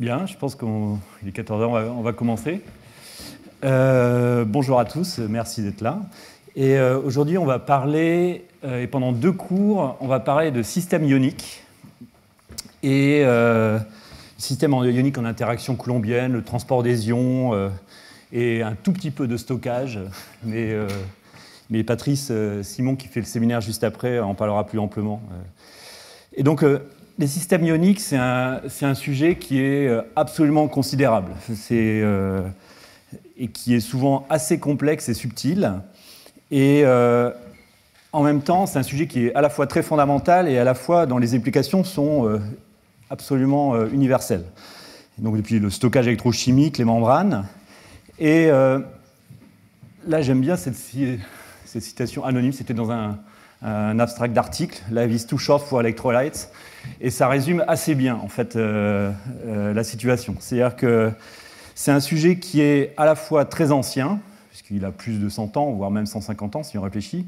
Bien, je pense qu'il est 14 h, on va commencer. Bonjour à tous, merci d'être là. Et aujourd'hui, on va parler, et pendant 2 cours, on va parler de système ionique et système ionique en interaction coulombienne, le transport des ions et un tout petit peu de stockage. Mais Patrice Simon, qui fait le séminaire juste après, en parlera plus amplement. Et donc, les systèmes ioniques, c'est un sujet qui est absolument considérable. Et qui est souvent assez complexe et subtil. Et en même temps, c'est un sujet qui est à la fois très fondamental et à la fois, dans les implications, sont absolument universelles. Donc, depuis le stockage électrochimique, les membranes. Et là, j'aime bien cette citation anonyme. C'était dans un abstract d'article, Life is too short for electrolytes, et ça résume assez bien en fait la situation. C'est-à-dire que c'est un sujet qui est à la fois très ancien, puisqu'il a plus de 100 ans, voire même 150 ans si on réfléchit,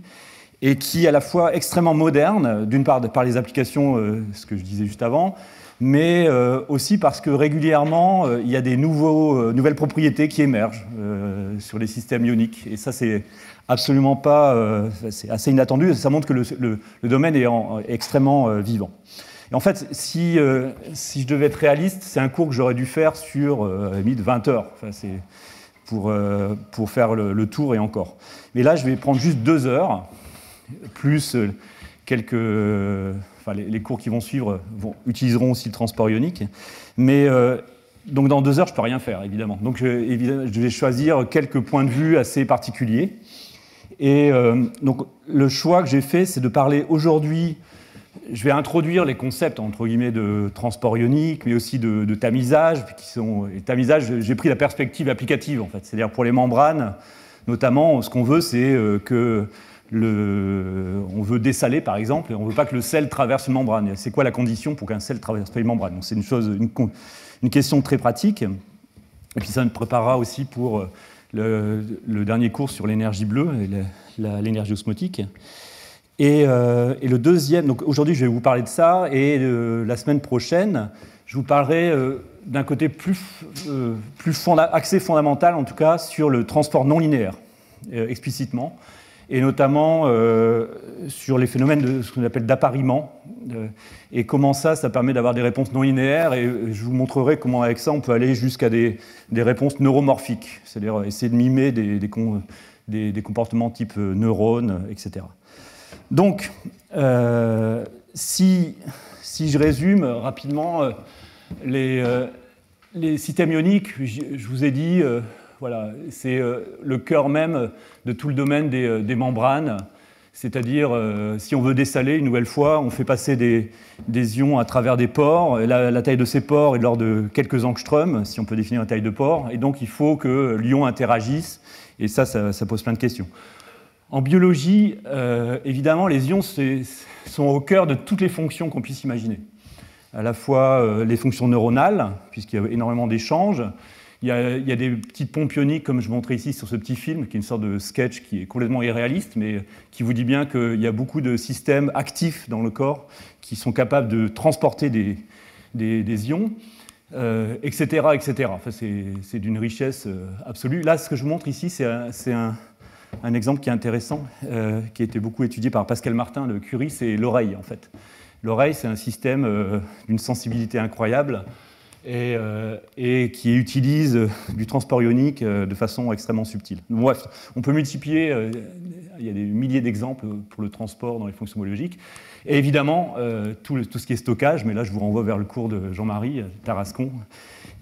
et qui est à la fois extrêmement moderne, d'une part par les applications, ce que je disais juste avant, mais aussi parce que régulièrement, il y a des nouvelles propriétés qui émergent sur les systèmes ioniques. Et ça, c'est absolument pas... c'est assez inattendu, et ça montre que le domaine est extrêmement vivant. Et en fait, si je devais être réaliste, c'est un cours que j'aurais dû faire sur 20 heures, enfin, pour faire le tour et encore. Mais là, je vais prendre juste 2 heures, plus quelques... Enfin, les cours qui vont suivre utiliseront aussi le transport ionique. Mais donc dans 2 heures, je ne peux rien faire, évidemment. Donc je vais choisir quelques points de vue assez particuliers. Et donc le choix que j'ai fait, c'est de parler aujourd'hui... Je vais introduire les concepts, entre guillemets, de transport ionique, mais aussi de tamisage. Et tamisage, j'ai pris la perspective applicative, en fait. C'est-à-dire pour les membranes, notamment, ce qu'on veut, c'est que... on veut dessaler, par exemple, et on ne veut pas que le sel traverse une membrane. C'est quoi la condition pour qu'un sel traverse pas une membrane? Donc c'est une question très pratique. Et puis ça nous préparera aussi pour le dernier cours sur l'énergie bleue et l'énergie osmotique. Et le deuxième, donc aujourd'hui je vais vous parler de ça, et la semaine prochaine, je vous parlerai d'un côté axé fondamental, en tout cas, sur le transport non linéaire, explicitement. Et notamment sur les phénomènes de ce qu'on appelle d'appariement, et comment ça permet d'avoir des réponses non linéaires, et je vous montrerai comment avec ça on peut aller jusqu'à des réponses neuromorphiques, c'est-à-dire essayer de mimer des comportements type neurones, etc. Donc, si je résume rapidement, les systèmes ioniques, je vous ai dit... Voilà, c'est le cœur même de tout le domaine des membranes, c'est-à-dire si on veut dessaler une nouvelle fois, on fait passer des ions à travers des pores, et la taille de ces pores est de l'ordre de quelques angstroms, si on peut définir la taille de pore, et donc il faut que l'ion interagisse, et ça pose plein de questions. En biologie, évidemment, les ions sont au cœur de toutes les fonctions qu'on puisse imaginer, à la fois les fonctions neuronales, puisqu'il y a énormément d'échanges. Il y a des petites pompes ioniques, comme je montrais ici sur ce petit film, qui est une sorte de sketch qui est complètement irréaliste, mais qui vous dit bien qu'il y a beaucoup de systèmes actifs dans le corps qui sont capables de transporter des ions, etc., etc. Enfin, c'est d'une richesse absolue. Là, ce que je vous montre ici, c'est un exemple qui est intéressant, qui a été beaucoup étudié par Pascal Martin de Curie, c'est l'oreille, en fait. L'oreille, c'est un système d'une sensibilité incroyable, et qui utilise du transport ionique de façon extrêmement subtile. Bref, on peut multiplier, il y a des milliers d'exemples pour le transport dans les fonctions biologiques, et évidemment tout ce qui est stockage, mais là je vous renvoie vers le cours de Jean-Marie Tarascon,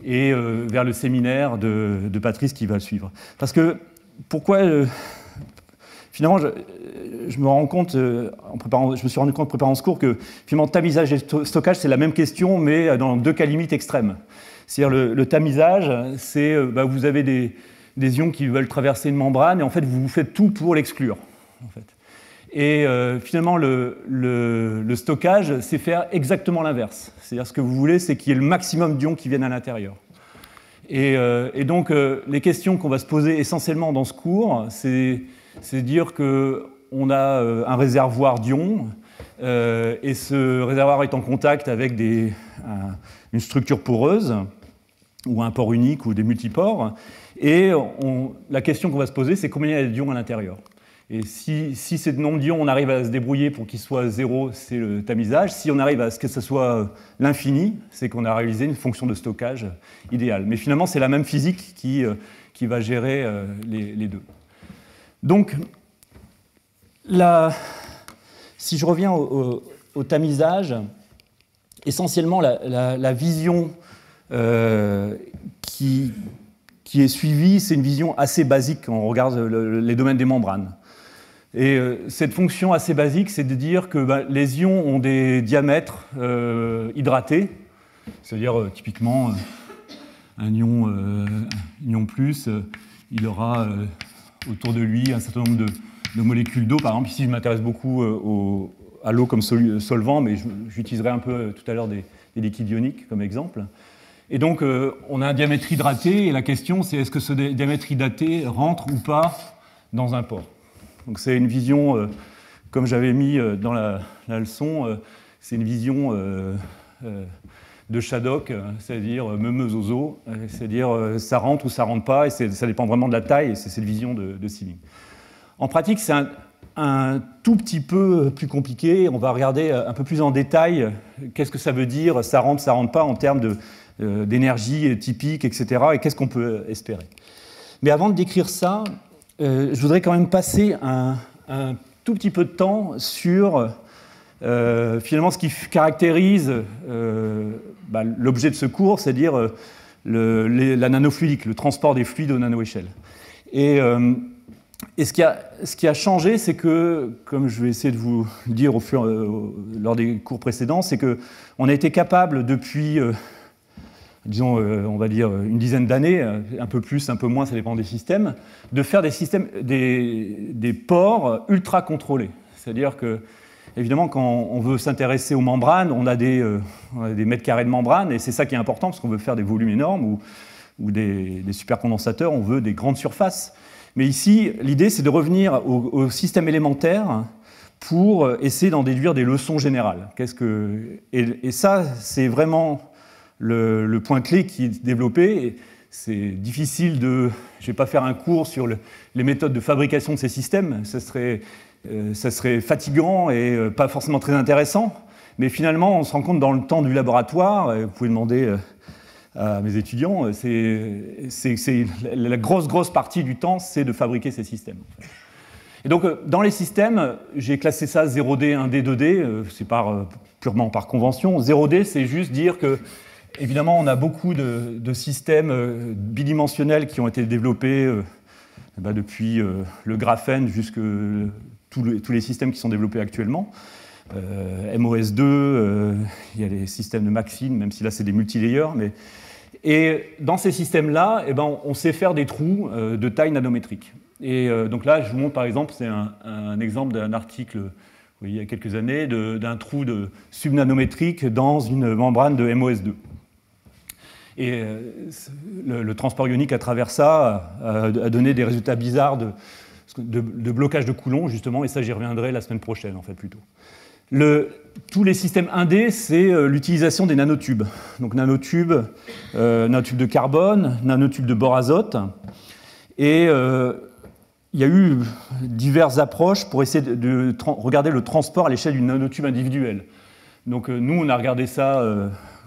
et vers le séminaire de Patrice qui va le suivre. Parce que, pourquoi... Finalement, je me rends compte, je me suis rendu compte en préparant ce cours que finalement tamisage et stockage, c'est la même question, mais dans 2 cas limites extrêmes. C'est-à-dire le tamisage, c'est vous avez des ions qui veulent traverser une membrane, et en fait vous faites tout pour l'exclure. En fait. Et finalement, le stockage, c'est faire exactement l'inverse. C'est-à-dire ce que vous voulez, c'est qu'il y ait le maximum d'ions qui viennent à l'intérieur. Et donc, les questions qu'on va se poser essentiellement dans ce cours, c'est dire qu'on a un réservoir d'ions, et ce réservoir est en contact avec une structure poreuse, ou un port unique, ou des multiports. Et la question qu'on va se poser, c'est combien il y a d'ions à l'intérieur. Et si ces nombres d'ions, on arrive à se débrouiller pour qu'ils soient 0, c'est le tamisage. Si on arrive à ce que ce soit l'infini, c'est qu'on a réalisé une fonction de stockage idéale. Mais finalement, c'est la même physique qui va gérer les deux. Donc, si je reviens au tamisage, essentiellement, la vision qui est suivie, c'est une vision assez basique quand on regarde les domaines des membranes. Et cette fonction assez basique, c'est de dire que les ions ont des diamètres hydratés, c'est-à-dire typiquement un ion plus, il aura autour de lui un certain nombre de molécules d'eau. Par exemple, ici je m'intéresse beaucoup à l'eau comme solvant, mais j'utiliserai un peu tout à l'heure des liquides ioniques comme exemple. Et donc on a un diamètre hydraté, et la question c'est est-ce que ce diamètre hydraté rentre ou pas dans un pore. Donc c'est une vision, comme j'avais mis dans la leçon, c'est une vision de Shaddock, c'est-à-dire Meume-Zozo, c'est-à-dire ça rentre ou ça rentre pas, et ça dépend vraiment de la taille, et c'est cette vision de Sealing. En pratique, c'est un tout petit peu plus compliqué. On va regarder un peu plus en détail qu'est-ce que ça veut dire, ça rentre pas en termes d'énergie typique, etc., et qu'est-ce qu'on peut espérer. Mais avant de décrire ça, je voudrais quand même passer un tout petit peu de temps sur finalement ce qui caractérise l'objet de ce cours, c'est-à-dire la nanofluidique, le transport des fluides aux nanoéchelles. Et ce qui a changé, c'est que, comme je vais essayer de vous le dire lors des cours précédents, c'est qu'on a été capable depuis disons, on va dire une dizaine d'années, un peu plus, un peu moins, ça dépend des systèmes, de faire des pores ultra contrôlés. C'est-à-dire que, évidemment, quand on veut s'intéresser aux membranes, on a des mètres carrés de membrane, et c'est ça qui est important, parce qu'on veut faire des volumes énormes ou des supercondensateurs, on veut des grandes surfaces. Mais ici, l'idée, c'est de revenir au système élémentaire pour essayer d'en déduire des leçons générales. Et ça, c'est vraiment le point clé qui est développé. C'est difficile je ne vais pas faire un cours sur les méthodes de fabrication de ces systèmes, ça serait fatigant et pas forcément très intéressant, mais finalement on se rend compte dans le temps du laboratoire, vous pouvez demander à mes étudiants, la grosse partie du temps c'est de fabriquer ces systèmes. Et donc dans les systèmes, j'ai classé ça 0D, 1D, 2D, c'est purement par convention. 0D, c'est juste dire que évidemment, on a beaucoup de systèmes bidimensionnels qui ont été développés depuis le graphène jusqu'à tous les systèmes qui sont développés actuellement. MOS2, il y a les systèmes de Maxine, même si là c'est des multilayers. Et dans ces systèmes-là, on sait faire des trous de taille nanométrique. Et donc là, je vous montre par exemple, c'est un exemple d'un article il y a quelques années, d'un trou subnanométrique dans une membrane de MOS2. Et le transport ionique à travers ça a donné des résultats bizarres de blocage de Coulomb, justement, et ça j'y reviendrai la semaine prochaine, en fait, plutôt. Tous les systèmes 1D, c'est l'utilisation des nanotubes. Donc nanotubes de carbone, nanotubes de bore azote. Et il y a eu diverses approches pour essayer de regarder le transport à l'échelle d'une nanotube individuelle. Donc nous, on a regardé ça...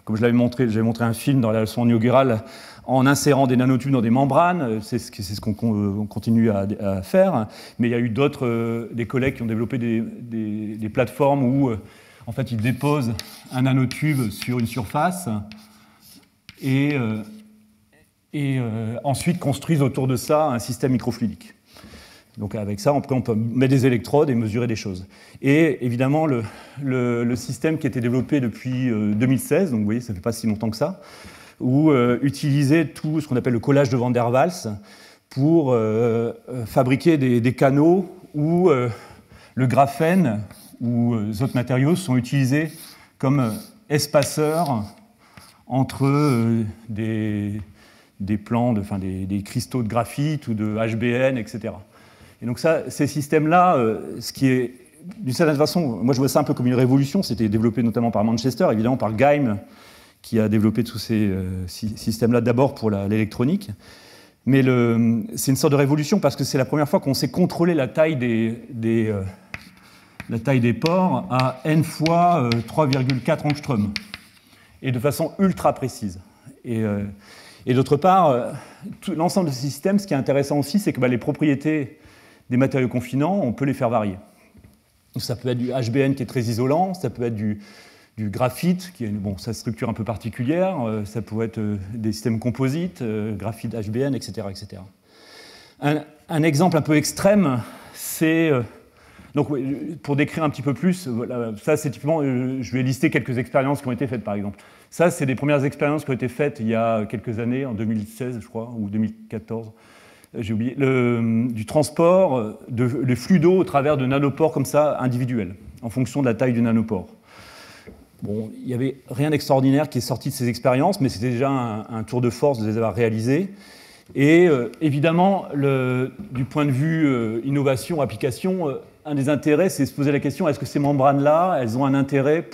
Comme je l'avais montré, j'avais montré un film dans la leçon inaugurale en insérant des nanotubes dans des membranes, c'est ce qu'on continue à faire. Mais il y a eu des collègues qui ont développé des plateformes où en fait ils déposent un nanotube sur une surface et ensuite construisent autour de ça un système microfluidique. Donc avec ça, on peut mettre des électrodes et mesurer des choses. Et évidemment, le système qui a été développé depuis 2016, donc vous voyez, ça ne fait pas si longtemps que ça, où utiliser tout ce qu'on appelle le collage de Van der Waals pour fabriquer des canaux où le graphène ou les autres matériaux sont utilisés comme espaceurs entre des cristaux de graphite ou de HBN, etc. Et donc ces systèmes-là, ce qui est, d'une certaine façon, moi je vois ça un peu comme une révolution, c'était développé notamment par Manchester, évidemment par Geim, qui a développé tous ces systèmes-là, d'abord pour l'électronique. Mais c'est une sorte de révolution parce que c'est la première fois qu'on sait contrôler la taille des pores à n fois 3,4 angstroms, et de façon ultra précise. Et d'autre part, l'ensemble de ces systèmes, ce qui est intéressant aussi, c'est que les propriétés des matériaux confinants, on peut les faire varier. Ça peut être du HBN qui est très isolant, ça peut être du graphite, qui a sa structure un peu particulière, ça peut être des systèmes composites, graphite HBN, etc. etc. Un exemple un peu extrême, c'est... donc, pour décrire un petit peu plus, voilà, ça c'est typiquement, je vais lister quelques expériences qui ont été faites par exemple. Ça, c'est des premières expériences qui ont été faites il y a quelques années, en 2016 je crois, ou 2014, j'ai oublié, du transport de flux d'eau au travers de nanopores comme ça, individuels, en fonction de la taille du nanopore. Bon, il n'y avait rien d'extraordinaire qui est sorti de ces expériences, mais c'était déjà un tour de force de les avoir réalisées. Et évidemment, du point de vue innovation, application, un des intérêts, c'est de se poser la question, est-ce que ces membranes-là, elles ont un intérêt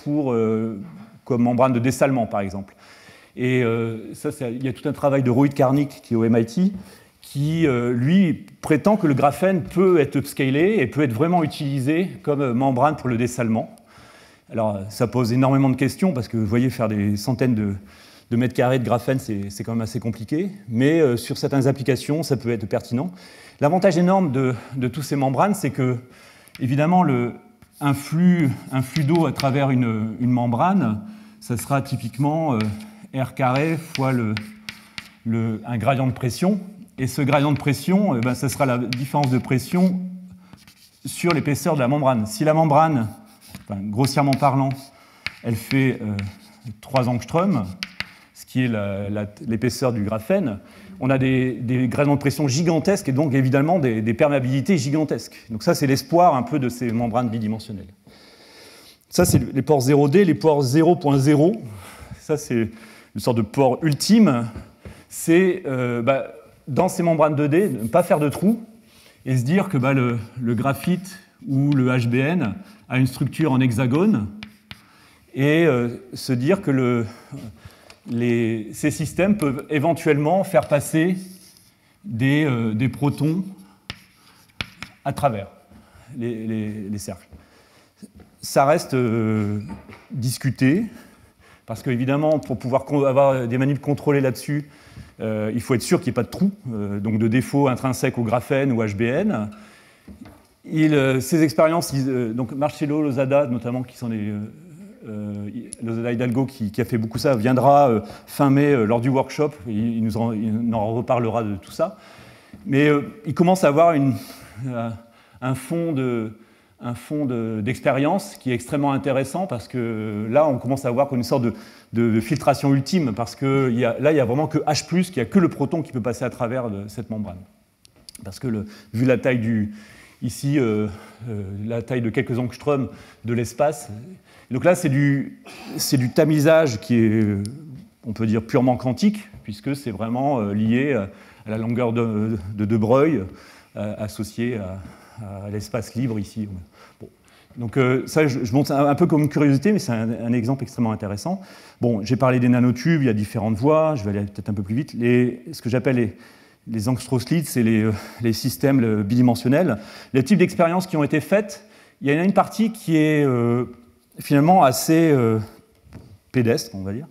comme membrane de dessalement, par exemple. Et il y a tout un travail de Rohit Karnik, qui est au MIT, qui, lui, prétend que le graphène peut être upscalé et peut être vraiment utilisé comme membrane pour le dessalement. Alors, ça pose énormément de questions, parce que vous voyez, faire des centaines de mètres carrés de graphène, c'est quand même assez compliqué, mais sur certaines applications, ça peut être pertinent. L'avantage énorme de tous ces membranes, c'est que, évidemment, un flux d'eau à travers une membrane, ça sera typiquement R carré fois un gradient de pression, et ce gradient de pression, ça sera la différence de pression sur l'épaisseur de la membrane. Si la membrane, grossièrement parlant, elle fait 3 angstroms, ce qui est l'épaisseur du graphène, on a des gradients de pression gigantesques et donc évidemment des perméabilités gigantesques. Donc ça, c'est l'espoir un peu de ces membranes bidimensionnelles. Ça, c'est les pores 0D, les pores 0.0. Ça, c'est une sorte de pore ultime. C'est, dans ces membranes 2D, ne pas faire de trous et se dire que le graphite ou le HBN a une structure en hexagone et se dire que ces systèmes peuvent éventuellement faire passer des protons à travers les cercles. Ça reste discuté, parce qu'évidemment, pour pouvoir avoir des manips contrôlées là-dessus, il faut être sûr qu'il n'y ait pas de trou, donc de défaut intrinsèque au graphène ou HBN. Ces expériences, donc Marcello Lozada, notamment, qui sont Lozada Hidalgo, qui a fait beaucoup ça, viendra fin mai lors du workshop, il nous en reparlera de tout ça. Mais il commence à avoir un fond d'expérience qui est extrêmement intéressant, parce que là, on commence à voir une sorte de filtration ultime, parce que là, il n'y a vraiment que H+, qu'il n'y a que le proton qui peut passer à travers cette membrane. Parce que vu la taille ici, la taille de quelques angstroms de l'espace. Donc là, c'est du tamisage qui est, on peut dire, purement quantique, puisque c'est vraiment lié à la longueur de De Broglie associée à l'espace libre ici. Bon. Donc ça, je montre un peu comme une curiosité, mais c'est un exemple extrêmement intéressant. Bon, j'ai parlé des nanotubes, il y a différentes voies, je vais aller peut-être un peu plus vite. Ce que j'appelle les angstroslits, c'est les systèmes bidimensionnels. Les types d'expériences qui ont été faites, il y en a une partie qui est finalement assez pédestre, on va dire.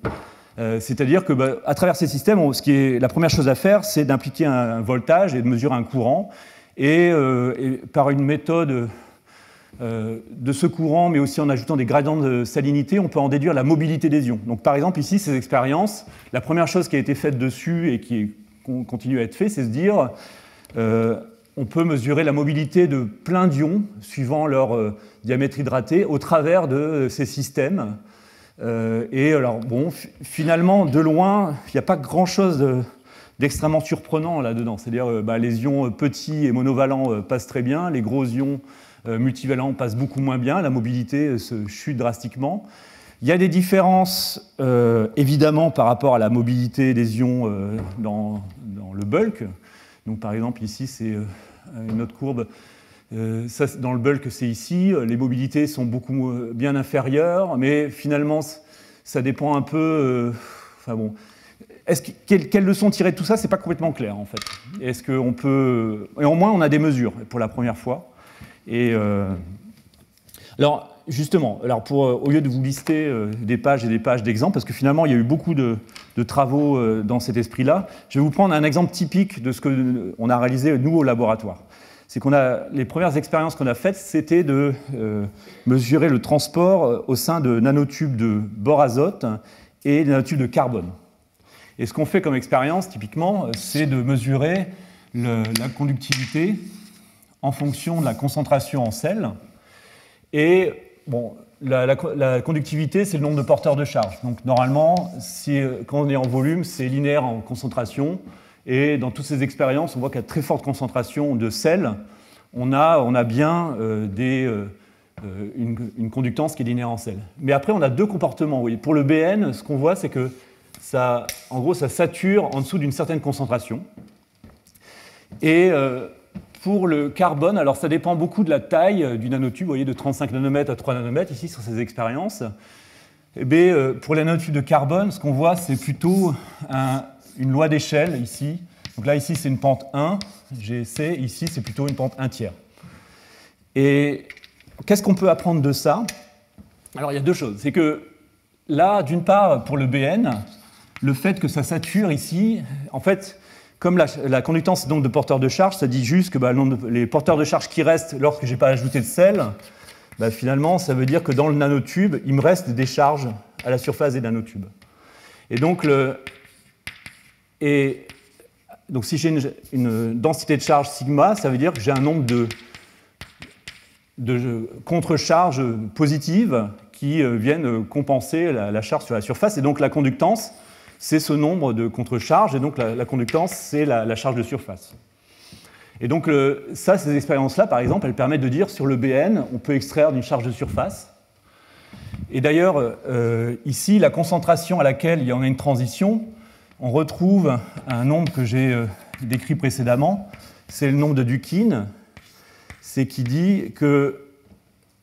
C'est-à-dire que, à travers ces systèmes, la première chose à faire, c'est d'impliquer un voltage et de mesurer un courant. Et par une méthode de ce courant, mais aussi en ajoutant des gradients de salinité, on peut en déduire la mobilité des ions. Donc, par exemple, ici, ces expériences, la première chose qui a été faite dessus et qui continue à être faite, c'est se dire on peut mesurer la mobilité de plein d'ions, suivant leur diamètre hydraté, au travers de ces systèmes. Et alors, bon, finalement, de loin, il n'y a pas grand-chose d'extrêmement surprenant là-dedans. C'est-à-dire les ions petits et monovalents passent très bien, les gros ions multivalents passent beaucoup moins bien, la mobilité se chute drastiquement. Il y a des différences, évidemment, par rapport à la mobilité des ions dans le bulk. Donc, par exemple, ici, c'est une autre courbe. Ça, dans le bulk, c'est ici. Les mobilités sont bien inférieures, mais finalement, ça dépend un peu... enfin bon, quelle leçon tirer de tout ça? C'est pas complètement clair, en fait. Est-ce qu'on peut... Et au moins, on a des mesures pour la première fois. Et alors, justement, au lieu de vous lister des pages et des pages d'exemples, parce que finalement, il y a eu beaucoup de travaux dans cet esprit-là, je vais vous prendre un exemple typique de ce qu'on a réalisé, nous, au laboratoire. C'est les premières expériences qu'on a faites, c'était de mesurer le transport au sein de nanotubes de bore azote et de nanotubes de carbone. Et ce qu'on fait comme expérience, typiquement, c'est de mesurer la conductivité en fonction de la concentration en sel. Et bon, la conductivité, c'est le nombre de porteurs de charge. Donc normalement, quand on est en volume, c'est linéaire en concentration. Et dans toutes ces expériences, on voit qu'à très forte concentration de sel, on a bien une conductance qui est linéaire en sel. Mais après, on a deux comportements. Oui. Pour le BN, ce qu'on voit, c'est que en gros, ça sature en dessous d'une certaine concentration. Et pour le carbone, alors ça dépend beaucoup de la taille du nanotube, vous voyez, de 35 nanomètres à 3 nanomètres, ici, sur ces expériences. Et bien, pour les nanotubes de carbone, ce qu'on voit, c'est plutôt une loi d'échelle, ici. Donc là, ici, c'est une pente 1, GC, ici, c'est plutôt une pente 1 tiers. Et qu'est-ce qu'on peut apprendre de ça? Alors, il y a deux choses. C'est que là, d'une part, pour le BN, le fait que ça sature ici, en fait, comme la conductance est donc de porteurs de charge, ça dit juste que les porteurs de charge qui restent lorsque je n'ai pas ajouté de sel, finalement, ça veut dire que dans le nanotube, il me reste des charges à la surface des nanotubes. Et donc, si j'ai une densité de charge sigma, ça veut dire que j'ai un nombre de contre-charges positives qui viennent compenser la charge sur la surface. Et donc la conductance, c'est ce nombre de contre-charges, et donc la conductance, c'est la charge de surface. Et donc ces expériences-là, par exemple, elles permettent de dire sur le BN, on peut extraire d'une charge de surface. Et d'ailleurs, ici, la concentration à laquelle il y en a une transition, on retrouve un nombre que j'ai décrit précédemment, c'est le nombre de Dukine, c'est qui dit que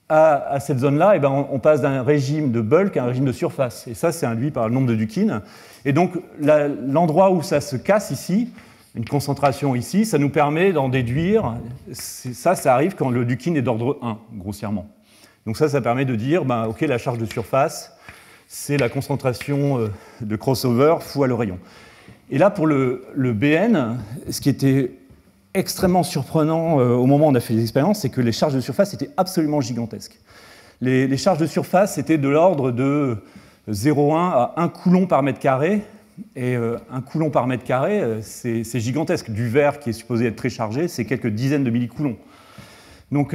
à cette zone-là, on passe d'un régime de bulk à un régime de surface. Et ça, c'est induit par le nombre de Dukine. Et donc, l'endroit où ça se casse ici, une concentration ici, ça nous permet d'en déduire. Ça arrive quand le Dukine est d'ordre 1, grossièrement. Donc ça permet de dire, OK, la charge de surface, c'est la concentration de crossover fois le rayon. Et là, pour le BN, ce qui était extrêmement surprenant au moment où on a fait les expériences, c'est que les charges de surface étaient absolument gigantesques. Les charges de surface étaient de l'ordre de 0,1 à 1 coulomb par mètre carré. Et 1 coulomb par mètre carré, c'est gigantesque. Du verre qui est supposé être très chargé, c'est quelques dizaines de millicoulomb. Donc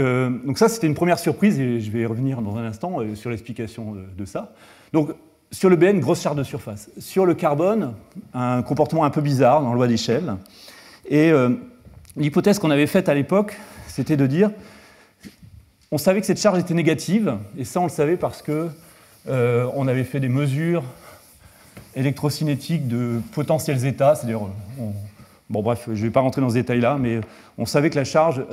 ça, c'était une première surprise, et je vais revenir dans un instant sur l'explication de ça. Donc, sur le BN, grosse charge de surface. Sur le carbone, un comportement un peu bizarre dans la loi d'échelle. Et l'hypothèse qu'on avait faite à l'époque, c'était de dire, on savait que cette charge était négative, et ça on le savait parce que on avait fait des mesures électrocinétiques de potentiel zeta, c'est-à-dire, bon bref, je ne vais pas rentrer dans ce détail-là, mais on savait que la charge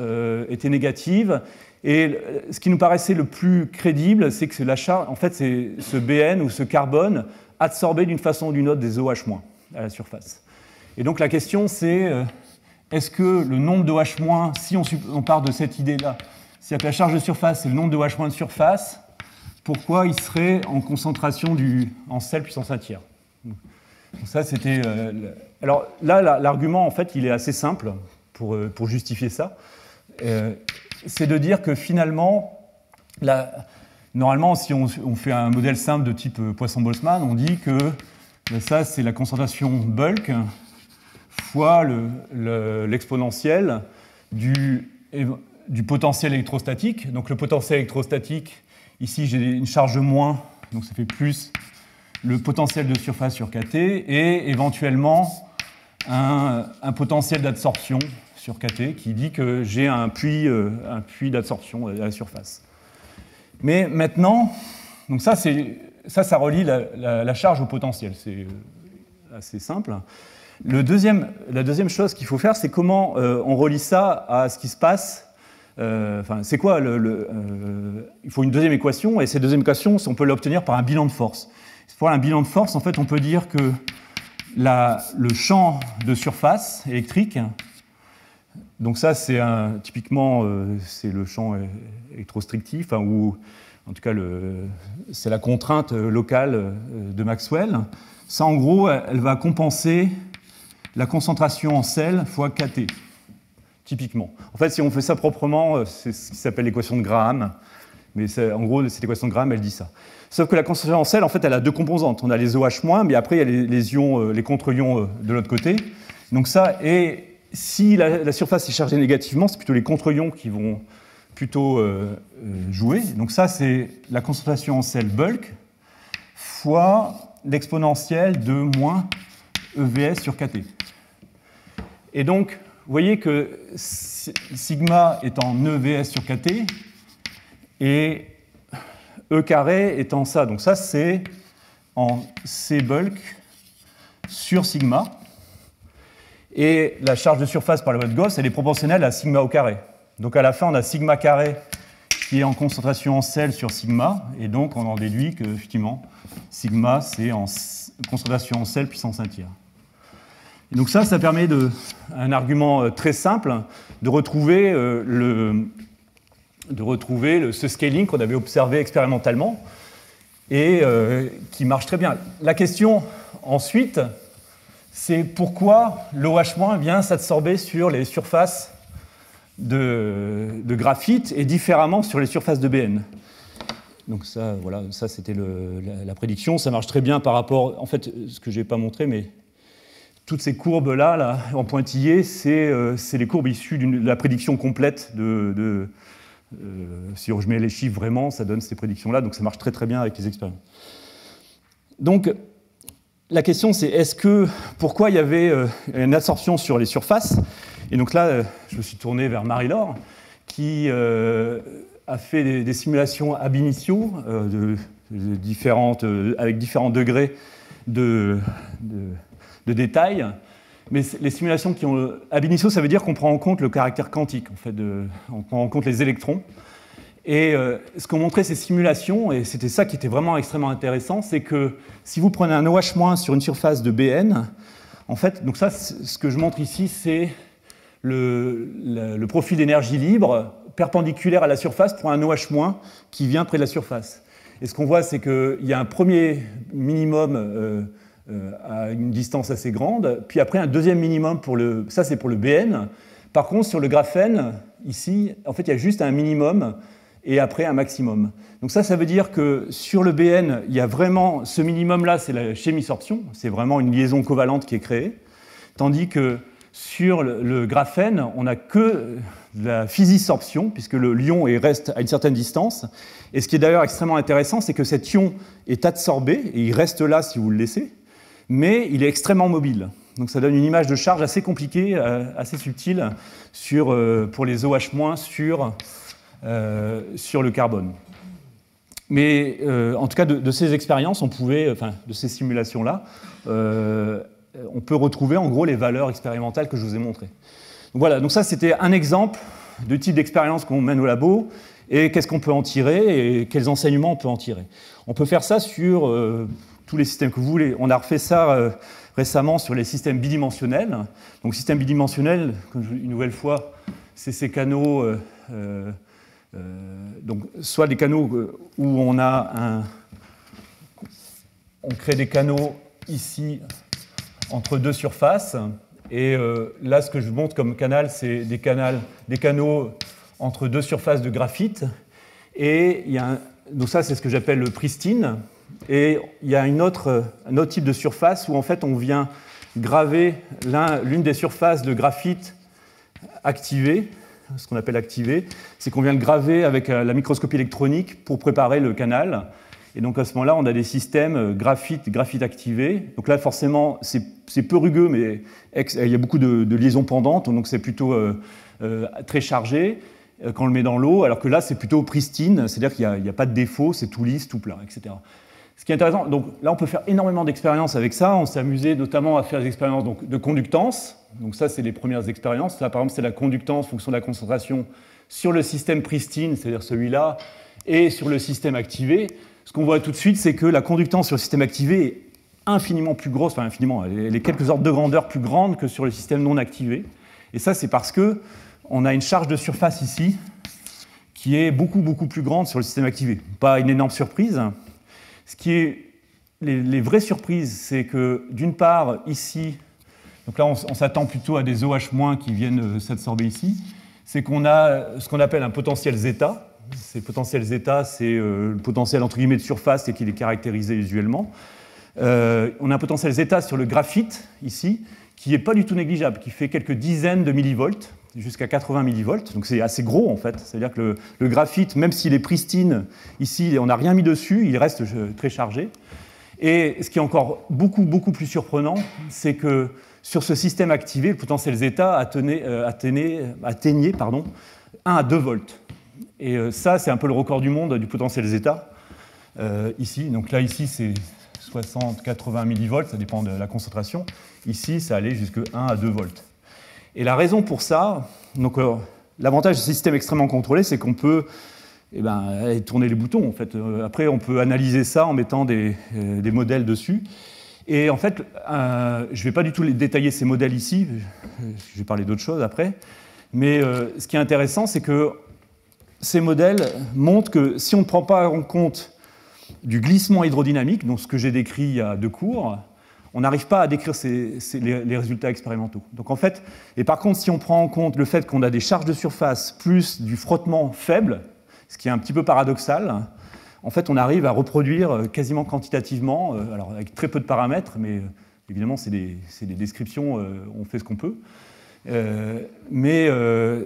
était négative, et ce qui nous paraissait le plus crédible, c'est que la charge, en fait, c'est ce BN ou ce carbone absorbé d'une façon ou d'une autre des OH- à la surface. Et donc la question, c'est est-ce que le nombre de OH-, si on part de cette idée-là, c'est-à-dire que la charge de surface, c'est le nombre de OH- de surface, pourquoi il serait en concentration en sel puissance 1 tiers? Donc ça, c'était... alors là, l'argument, en fait, il est assez simple pour justifier ça. C'est de dire que finalement, normalement, si on fait un modèle simple de type Poisson-Boltzmann, on dit que ça, c'est la concentration bulk fois l'exponentielle du potentiel électrostatique. Donc le potentiel électrostatique, ici, j'ai une charge moins, donc ça fait plus le potentiel de surface sur kT, et éventuellement un potentiel d'absorption sur kT qui dit que j'ai un puits d'absorption à la surface. Mais maintenant, donc ça relie la charge au potentiel, c'est assez simple. La deuxième chose qu'il faut faire, c'est comment on relie ça à ce qui se passe. C'est quoi il faut une deuxième équation, et cette deuxième équation, on peut l'obtenir par un bilan de force. Pour un bilan de force, en fait, on peut dire que le champ de surface électrique, donc ça, c'est typiquement c'est le champ électrostrictif, hein, ou en tout cas c'est la contrainte locale de Maxwell. Ça, en gros, elle va compenser la concentration en sel fois kT, typiquement. En fait, si on fait ça proprement, c'est ce qui s'appelle l'équation de Graham. Mais en gros, cette équation de Graham, elle dit ça. Sauf que la concentration en sel, en fait, elle a deux composantes. On a les OH-, mais après, il y a les ions, les contre-ions de l'autre côté. Donc ça, et si la surface est chargée négativement, c'est plutôt les contre-ions qui vont plutôt jouer. Donc ça, c'est la concentration en sel bulk fois l'exponentielle de moins EVS sur kT. Et donc, vous voyez que sigma est en EVS sur kT, et E carré étant ça. Donc ça, c'est en C bulk sur sigma. Et la charge de surface par la loi de Gauss, elle est proportionnelle à sigma au carré. Donc à la fin, on a sigma carré qui est en concentration en sel sur sigma. Et donc, on en déduit que, effectivement, sigma, c'est en concentration en sel puissance 1 tiers. Et donc ça permet un argument très simple de retrouver ce scaling qu'on avait observé expérimentalement et qui marche très bien. La question ensuite, c'est pourquoi l'OH- vient s'absorber sur les surfaces de graphite et différemment sur les surfaces de BN. Donc ça, voilà, ça c'était la prédiction. Ça marche très bien par rapport, en fait, ce que je n'ai pas montré, mais toutes ces courbes-là, là, en pointillé, c'est les courbes issues de la prédiction complète si je mets les chiffres vraiment, ça donne ces prédictions-là, donc ça marche très très bien avec les expériences. Donc, la question c'est pourquoi il y avait une absorption sur les surfaces? Et donc là, je me suis tourné vers Marie-Laure, qui a fait des simulations ab initio avec différents degrés de détail. Mais les simulations qui ont ab initio, ça veut dire qu'on prend en compte le caractère quantique, en fait, on prend en compte les électrons. Et ce qu'ont montré ces simulations, et c'était ça qui était vraiment extrêmement intéressant, c'est que si vous prenez un OH- sur une surface de BN, en fait, donc ça, ce que je montre ici, c'est le profil d'énergie libre perpendiculaire à la surface pour un OH- qui vient près de la surface. Et ce qu'on voit, c'est qu'il y a un premier minimum à une distance assez grande, puis après un deuxième minimum ça c'est pour le BN. Par contre, sur le graphène, ici, en fait, il y a juste un minimum et après un maximum. Donc ça veut dire que sur le BN, il y a vraiment ce minimum-là, c'est la chémisorption, c'est vraiment une liaison covalente qui est créée, tandis que sur le graphène, on n'a que la physisorption, puisque l'ion reste à une certaine distance. Et ce qui est d'ailleurs extrêmement intéressant, c'est que cet ion est adsorbé, et il reste là si vous le laissez, mais il est extrêmement mobile. Donc ça donne une image de charge assez compliquée, assez subtile, pour les OH- sur le carbone. Mais en tout cas, de ces expériences, de ces simulations-là, on peut retrouver en gros les valeurs expérimentales que je vous ai montrées. Donc voilà, donc ça c'était un exemple de type d'expérience qu'on mène au labo, et qu'est-ce qu'on peut en tirer, et quels enseignements on peut en tirer. On peut faire ça sur tous les systèmes que vous voulez. On a refait ça récemment sur les systèmes bidimensionnels. Donc système bidimensionnel, une nouvelle fois, c'est ces canaux, donc soit des canaux où on crée des canaux ici entre deux surfaces, et là ce que je montre comme canal, c'est des canaux entre deux surfaces de graphite, et donc ça c'est ce que j'appelle le pristine. Et il y a un autre type de surface où en fait on vient graver l'une des surfaces de graphite activée, ce qu'on appelle activée, c'est qu'on vient le graver avec la microscopie électronique pour préparer le canal. Et donc à ce moment-là, on a des systèmes graphite activé. Donc là, forcément, c'est peu rugueux, mais il y a beaucoup de liaisons pendantes, donc c'est plutôt très chargé quand on le met dans l'eau, alors que là, c'est plutôt pristine, c'est-à-dire qu'il n'y a pas de défaut, c'est tout lisse, tout plat, etc. Ce qui est intéressant, donc là on peut faire énormément d'expériences avec ça, on s'est amusé notamment à faire des expériences de conductance, donc ça c'est les premières expériences, là par exemple c'est la conductance en fonction de la concentration sur le système pristine, c'est-à-dire celui-là, et sur le système activé. ce qu'on voit tout de suite, c'est que la conductance sur le système activé est infiniment plus grosse, enfin infiniment, elle est quelques ordres de grandeur plus grande que sur le système non activé. Et ça, c'est parce qu'on a une charge de surface ici qui est beaucoup, beaucoup plus grande sur le système activé. Pas une énorme surprise. Ce qui est les vraies surprises, c'est que d'une part, ici, donc là, on s'attend plutôt à des OH- qui viennent s'absorber ici, c'est qu'on a ce qu'on appelle un potentiel zeta. Ce potentiel zeta, c'est le potentiel entre guillemets de surface et qu'il est caractérisé usuellement. On a un potentiel zeta sur le graphite, ici, qui n'est pas du tout négligeable, qui fait quelques dizaines de millivolts, jusqu'à 80 millivolts. Donc c'est assez gros, en fait. C'est-à-dire que le graphite, même s'il est pristine, ici, on n'a rien mis dessus, il reste très chargé. Et ce qui est encore beaucoup, beaucoup plus surprenant, c'est que sur ce système activé, le potentiel zeta atteignait 1 à 2 volts. Et ça, c'est un peu le record du monde du potentiel zeta, ici. Donc là, ici, c'est 60-80 millivolts, ça dépend de la concentration. Ici, ça allait jusqu'à 1 à 2 volts. Et la raison pour ça, donc l'avantage de ce système extrêmement contrôlé, c'est qu'on peut tourner les boutons. En fait. Après, on peut analyser ça en mettant des modèles dessus. Et en fait, je ne vais pas du tout détailler ces modèles ici, je vais parler d'autres choses après, mais ce qui est intéressant, c'est que ces modèles montrent que si on ne prend pas en compte du glissement hydrodynamique, donc ce que j'ai décrit il y a 2 cours, on n'arrive pas à décrire les résultats expérimentaux. Donc en fait, et par contre, si on prend en compte le fait qu'on a des charges de surface plus du frottement faible, ce qui est un petit peu paradoxal, en fait, on arrive à reproduire quasiment quantitativement, alors avec très peu de paramètres, mais évidemment, c'est des descriptions, on fait ce qu'on peut. Mais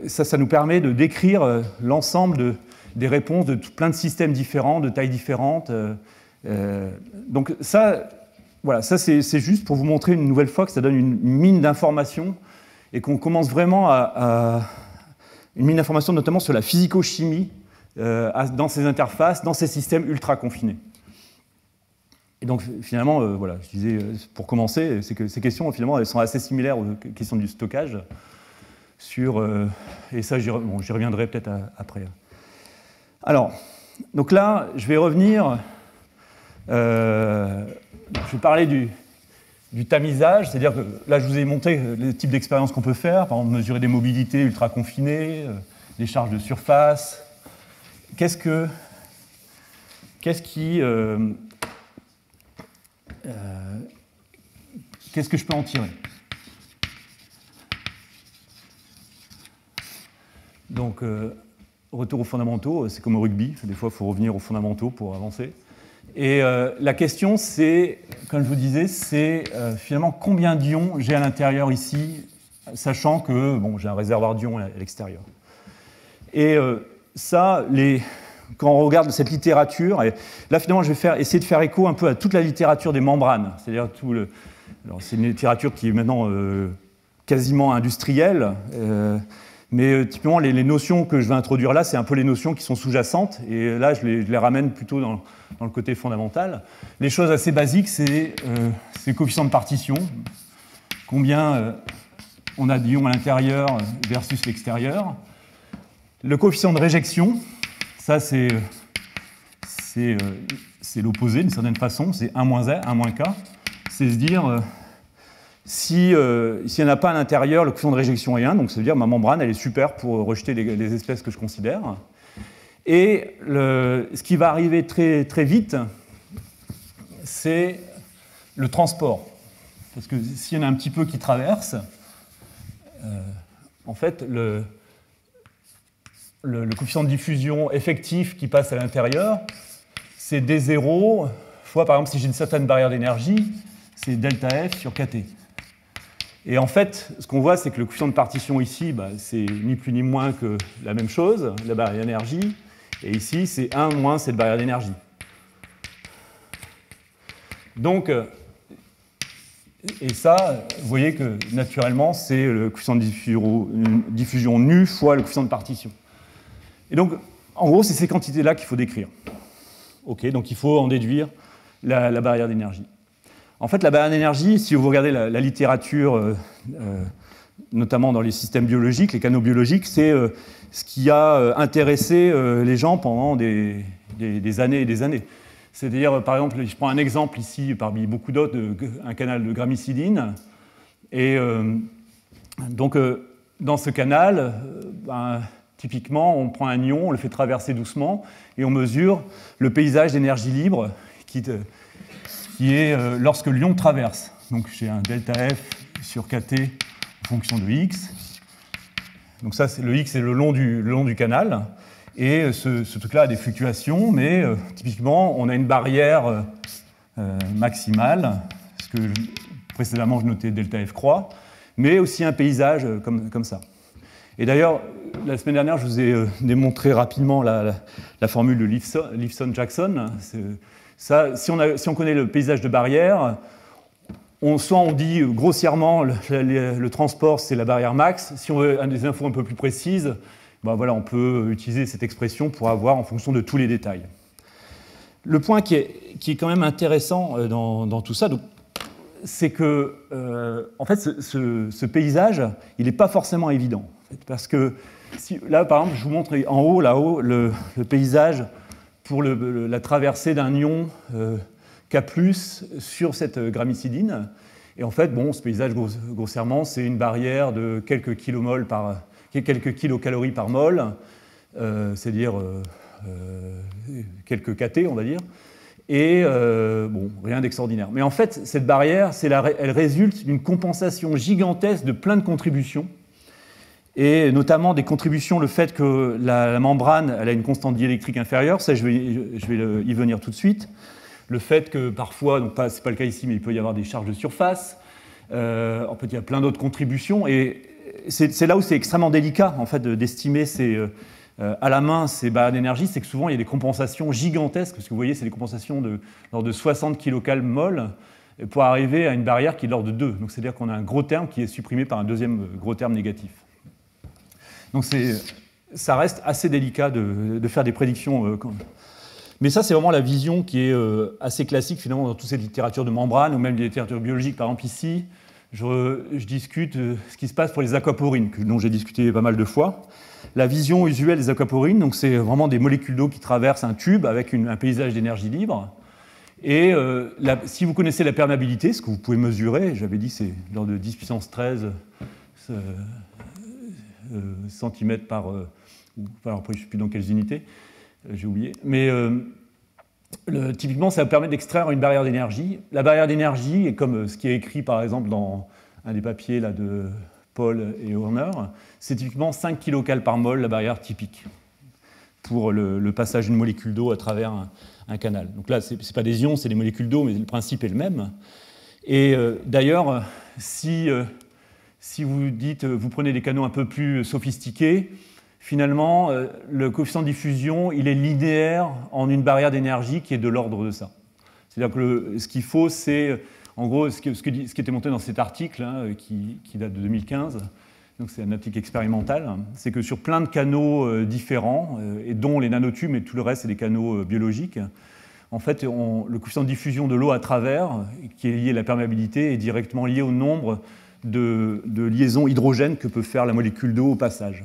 ça nous permet de décrire l'ensemble des réponses de plein de systèmes différents, de tailles différentes. Donc ça, voilà, ça c'est juste pour vous montrer une nouvelle fois que ça donne une mine d'informations et qu'on commence vraiment à une mine d'informations notamment sur la physico-chimie dans ces interfaces, dans ces systèmes ultra confinés. Et donc finalement, voilà, je disais pour commencer, c'est que ces questions finalement elles sont assez similaires aux questions du stockage. Et ça, j'y reviendrai peut-être après. Alors, donc là, je vais revenir. Je vais parler du tamisage, c'est-à-dire que là, je vous ai montré les types d'expériences qu'on peut faire, par exemple mesurer des mobilités ultra confinées, des charges de surface. Qu'est-ce que je peux en tirer? Donc, retour aux fondamentaux, c'est comme au rugby, des fois il faut revenir aux fondamentaux pour avancer. Et la question, c'est, comme je vous disais, c'est finalement combien d'ions j'ai à l'intérieur ici, sachant que j'ai un réservoir d'ions à l'extérieur. Et ça, quand on regarde cette littérature, et là finalement je vais essayer de faire écho un peu à toute la littérature des membranes, c'est-à-dire alors c'est une littérature qui est maintenant quasiment industrielle, mais typiquement les notions que je vais introduire là, c'est un peu les notions qui sont sous-jacentes, et là je les ramène plutôt dans le côté fondamental. Les choses assez basiques, c'est le coefficient de partition, combien on a d'ions à l'intérieur versus l'extérieur. Le coefficient de réjection, ça c'est l'opposé d'une certaine façon, c'est 1 moins K. C'est se dire, s'il n'y en a pas à l'intérieur, le coefficient de réjection est 1, donc ça veut dire ma membrane elle est super pour rejeter les espèces que je considère. Et ce qui va arriver très, très vite, c'est le transport. Parce que s'il y en a un petit peu qui traverse, en fait, le coefficient de diffusion effectif qui passe à l'intérieur, c'est D0 fois, par exemple, si j'ai une certaine barrière d'énergie, c'est delta F sur KT. Et en fait, ce qu'on voit, c'est que le coefficient de partition ici, c'est ni plus ni moins que la même chose, la barrière d'énergie, et ici, c'est 1 moins cette barrière d'énergie. Donc, et ça, vous voyez que naturellement, c'est le coefficient de diffusion nu fois le coefficient de partition. Et donc, en gros, c'est ces quantités-là qu'il faut décrire. OK, donc il faut en déduire la barrière d'énergie. En fait, la barrière d'énergie, si vous regardez la littérature, notamment dans les systèmes biologiques, les canaux biologiques, c'est ce qui a intéressé les gens pendant des années et des années. C'est-à-dire, par exemple, je prends un exemple ici, parmi beaucoup d'autres, un canal de gramicidine. Et donc, dans ce canal, typiquement, on prend un ion, on le fait traverser doucement, et on mesure le paysage d'énergie libre qui est lorsque l'ion traverse. Donc, j'ai un delta F sur kT en fonction de x. Donc ça, le x est le long du canal. Et ce truc-là a des fluctuations, mais typiquement, on a une barrière maximale, ce que précédemment je notais delta F croix, mais aussi un paysage comme ça. Et d'ailleurs, la semaine dernière, je vous ai démontré rapidement la formule de Lifson-Jackson. Si on connaît le paysage de barrière, soit on dit grossièrement le transport, c'est la barrière max. Si on veut des infos un peu plus précises, ben voilà, on peut utiliser cette expression pour avoir en fonction de tous les détails. Le point qui est quand même intéressant dans tout ça, c'est que en fait, ce paysage, il n'est pas forcément évident. En fait, parce que là, par exemple, je vous montre en haut, là-haut, le paysage pour la traversée d'un ion K+, sur cette gramicidine. Et en fait, bon, ce paysage, grossièrement, c'est une barrière de quelques kilocalories par mol, c'est-à-dire quelques kT, on va dire. Et bon, rien d'extraordinaire. Mais en fait, cette barrière, elle résulte d'une compensation gigantesque de plein de contributions, et notamment des contributions, le fait que la membrane elle a une constante diélectrique inférieure, ça je vais y venir tout de suite. Le fait que parfois, donc ce n'est pas le cas ici, mais il peut y avoir des charges de surface. En fait, il y a plein d'autres contributions. Et c'est là où c'est extrêmement délicat en fait, d'estimer à la main ces barrières d'énergie, c'est que souvent il y a des compensations gigantesques, parce que vous voyez, c'est des compensations de l'ordre de 60 kcal/mol pour arriver à une barrière qui est de l'ordre de 2. Donc c'est-à-dire qu'on a un gros terme qui est supprimé par un deuxième gros terme négatif. Donc ça reste assez délicat de faire des prédictions. Mais ça, c'est vraiment la vision qui est assez classique finalement dans toute cette littérature de membrane, ou même des littératures biologiques. Par exemple ici, je discute ce qui se passe pour les aquaporines, dont j'ai discuté pas mal de fois. La vision usuelle des aquaporines, donc c'est vraiment des molécules d'eau qui traversent un tube avec un paysage d'énergie libre. Et si vous connaissez la perméabilité, ce que vous pouvez mesurer, j'avais dit c'est de l'ordre de 10 puissance 13 centimètres par... après, je ne sais plus dans quelles unités, j'ai oublié. Mais typiquement, ça permet d'extraire une barrière d'énergie. La barrière d'énergie est comme ce qui est écrit, par exemple, dans un des papiers là, de Paul et Horner, c'est typiquement 5 kcal par mol, la barrière typique, pour le passage d'une molécule d'eau à travers un canal. Donc là, ce n'est pas des ions, c'est des molécules d'eau, mais le principe est le même. Et d'ailleurs, si vous prenez des canaux un peu plus sophistiqués, finalement, le coefficient de diffusion, il est linéaire en une barrière d'énergie qui est de l'ordre de ça. C'est-à-dire que ce qu'il faut, c'est, en gros, ce qui était montré dans cet article, hein, qui date de 2015, donc c'est un article expérimental, c'est que sur plein de canaux différents, et dont les nanotubes, mais tout le reste, c'est des canaux biologiques, en fait, le coefficient de diffusion de l'eau à travers, qui est lié à la perméabilité, est directement lié au nombre de liaisons hydrogènes que peut faire la molécule d'eau au passage.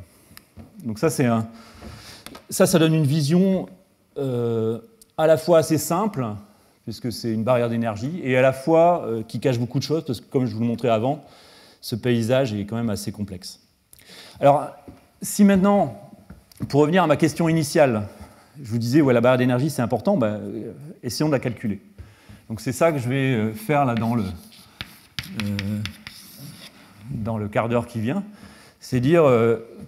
Donc ça donne une vision à la fois assez simple, puisque c'est une barrière d'énergie, et à la fois qui cache beaucoup de choses, parce que comme je vous le montrais avant, ce paysage est quand même assez complexe. Alors, si maintenant, pour revenir à ma question initiale, je vous disais, ouais, la barrière d'énergie c'est important, essayons de la calculer. Donc c'est ça que je vais faire là dans le quart d'heure qui vient. C'est dire,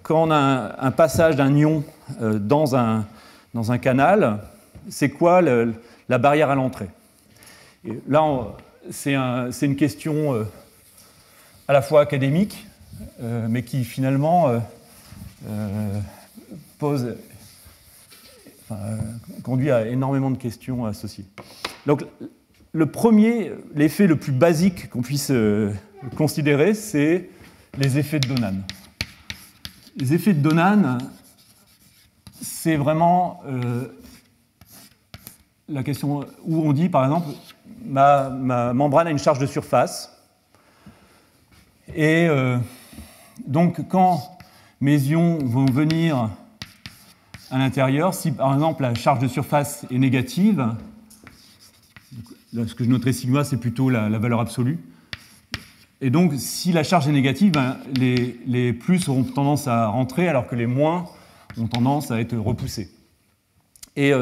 quand on a un passage d'un ion dans un canal, c'est quoi la barrière à l'entrée? Et là, c'est une question à la fois académique, mais qui finalement conduit à énormément de questions associées. Donc, l'effet le plus basique qu'on puisse considérer, c'est les effets de Donan. Les effets de Donan, c'est vraiment la question où on dit, par exemple, ma membrane a une charge de surface. Et donc, quand mes ions vont venir à l'intérieur, si par exemple la charge de surface est négative, ce que je noterai sigma, c'est plutôt la valeur absolue. Et donc, si la charge est négative, ben, les plus auront tendance à rentrer, alors que les moins ont tendance à être repoussés. Et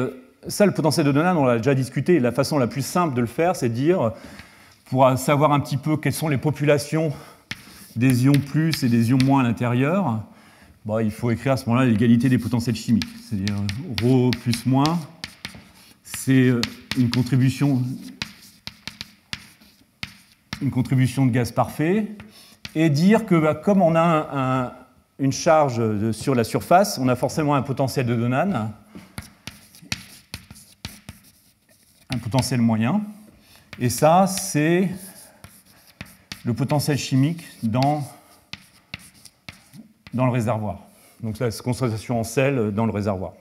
ça, le potentiel de Donan, on l'a déjà discuté. La façon la plus simple de le faire, c'est de dire, pour savoir un petit peu quelles sont les populations des ions plus et des ions moins à l'intérieur, bon, il faut écrire à ce moment-là l'égalité des potentiels chimiques. C'est-à-dire ρ plus moins, c'est une contribution de gaz parfait, et dire que bah, comme on a une charge sur la surface, on a forcément un potentiel de Donan, un potentiel moyen, et ça, c'est le potentiel chimique dans le réservoir. Donc la concentration en sel dans le réservoir.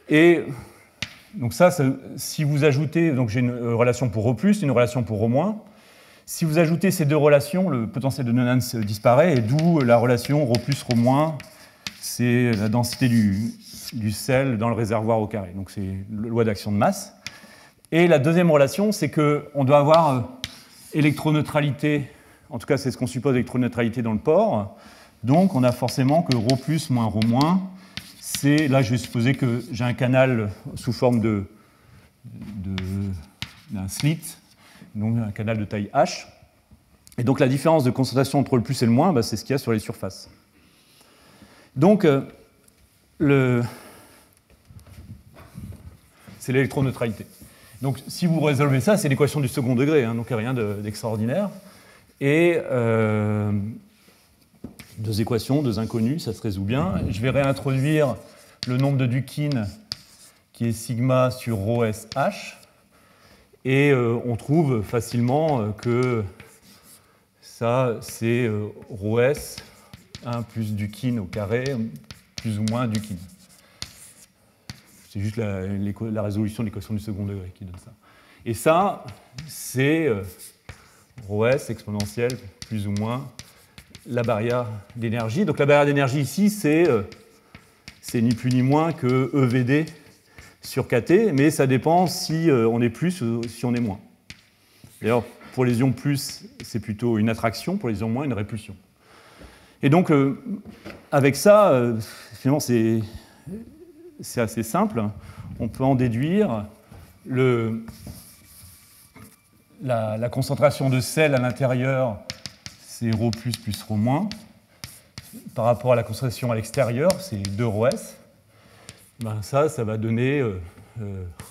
Et donc ça, si vous ajoutez, donc j'ai une relation pour ρ+, une relation pour ρ-. Si vous ajoutez ces deux relations, le potentiel de Donan disparaît, et d'où la relation ρ+, ρ-, c'est la densité du sel dans le réservoir au carré. Donc c'est la loi d'action de masse. Et la deuxième relation, c'est qu'on doit avoir électroneutralité, en tout cas c'est ce qu'on suppose, électroneutralité dans le pore. Donc on a forcément que ρ+ moins ρ-, c'est, là je vais supposer que j'ai un canal sous forme d'un slit, donc un canal de taille H. Et donc la différence de concentration entre le plus et le moins, bah, c'est ce qu'il y a sur les surfaces. Donc c'est l'électroneutralité. Donc si vous résolvez ça, c'est l'équation du second degré, hein, donc rien d'extraordinaire. Et deux équations, deux inconnues, ça se résout bien. Je vais réintroduire le nombre de Dukine qui est sigma sur ρs h. Et on trouve facilement que ça, c'est ρs 1 plus Dukine au carré, plus ou moins Dukine. C'est juste la résolution de l'équation du second degré qui donne ça. Et ça, c'est ρs exponentielle plus ou moins la barrière d'énergie. Donc la barrière d'énergie ici, c'est ni plus ni moins que EVD sur KT, mais ça dépend si on est plus ou si on est moins. D'ailleurs, pour les ions plus, c'est plutôt une attraction, pour les ions moins, une répulsion. Et donc, avec ça, finalement, c'est assez simple. On peut en déduire la concentration de sel à l'intérieur, c'est ρ+, plus ρ-. Par rapport à la concentration à l'extérieur, c'est 2 ρs. Ben ça va donner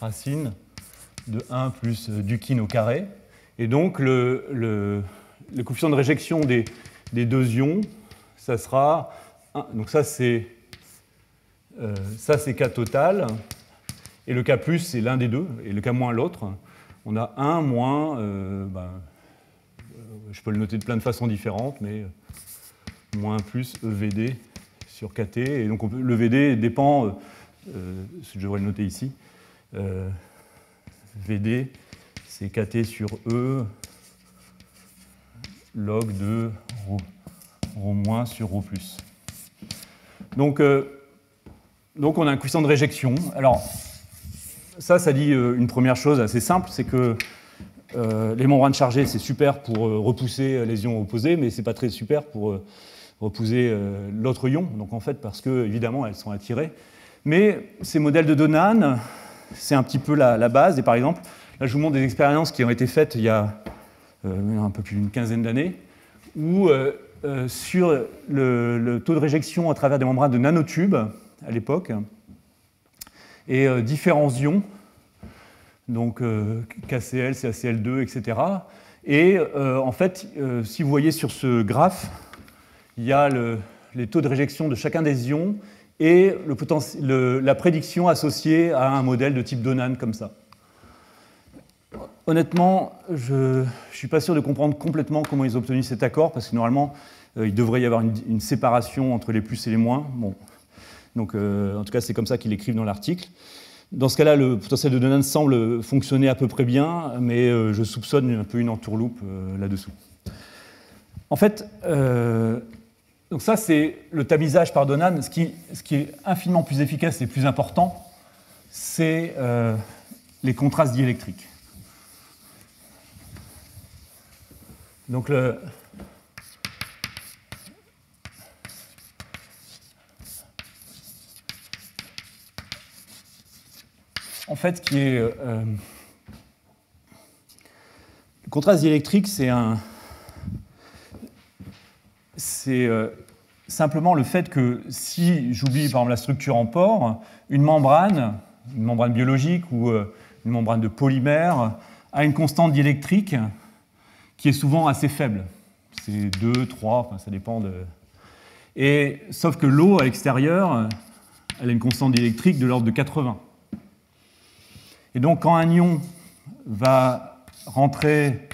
racine de 1 plus Dukine au carré. Et donc, le coefficient de réjection des deux ions, ça sera 1. Donc ça, c'est K total. Et le K+, c'est l'un des deux, et le K- l'autre. On a 1 moins, je peux le noter de plein de façons différentes, mais moins plus EVD sur KT. Et donc le VD dépend, je devrais le noter ici, VD, c'est KT sur E log de ρ- sur ρ+. Donc on a un coefficient de réjection. Alors, ça dit une première chose assez simple, c'est que les membranes chargées, c'est super pour repousser les ions opposés, mais ce n'est pas très super pour repousser l'autre ion, donc en fait, parce que, évidemment, elles sont attirées. Mais ces modèles de Donan, c'est un petit peu la base. Et par exemple, là, je vous montre des expériences qui ont été faites il y a un peu plus d'une quinzaine d'années, où sur le taux de réjection à travers des membranes de nanotubes, à l'époque, et différents ions, donc KCl, CaCl2, etc. Et en fait, si vous voyez sur ce graphe, il y a les taux de réjection de chacun des ions et la prédiction associée à un modèle de type Donan comme ça. Honnêtement, je ne suis pas sûr de comprendre complètement comment ils ont obtenu cet accord, parce que normalement, il devrait y avoir une séparation entre les plus et les moins. Bon. Donc, en tout cas, c'est comme ça qu'ils l'écrivent dans l'article. Dans ce cas-là, le potentiel de Donan semble fonctionner à peu près bien, mais je soupçonne un peu une entourloupe là-dessous. En fait, donc ça, c'est le tamisage par Donan. Ce qui est infiniment plus efficace et plus important, c'est les contrastes diélectriques. Donc en fait, qui est le contraste diélectrique, c'est simplement le fait que si j'oublie par exemple la structure en pore, une membrane biologique ou une membrane de polymère a une constante diélectrique qui est souvent assez faible. C'est 2, 3, enfin, ça dépend de... sauf que l'eau à l'extérieur, elle a une constante diélectrique de l'ordre de 80. Et donc quand un ion va rentrer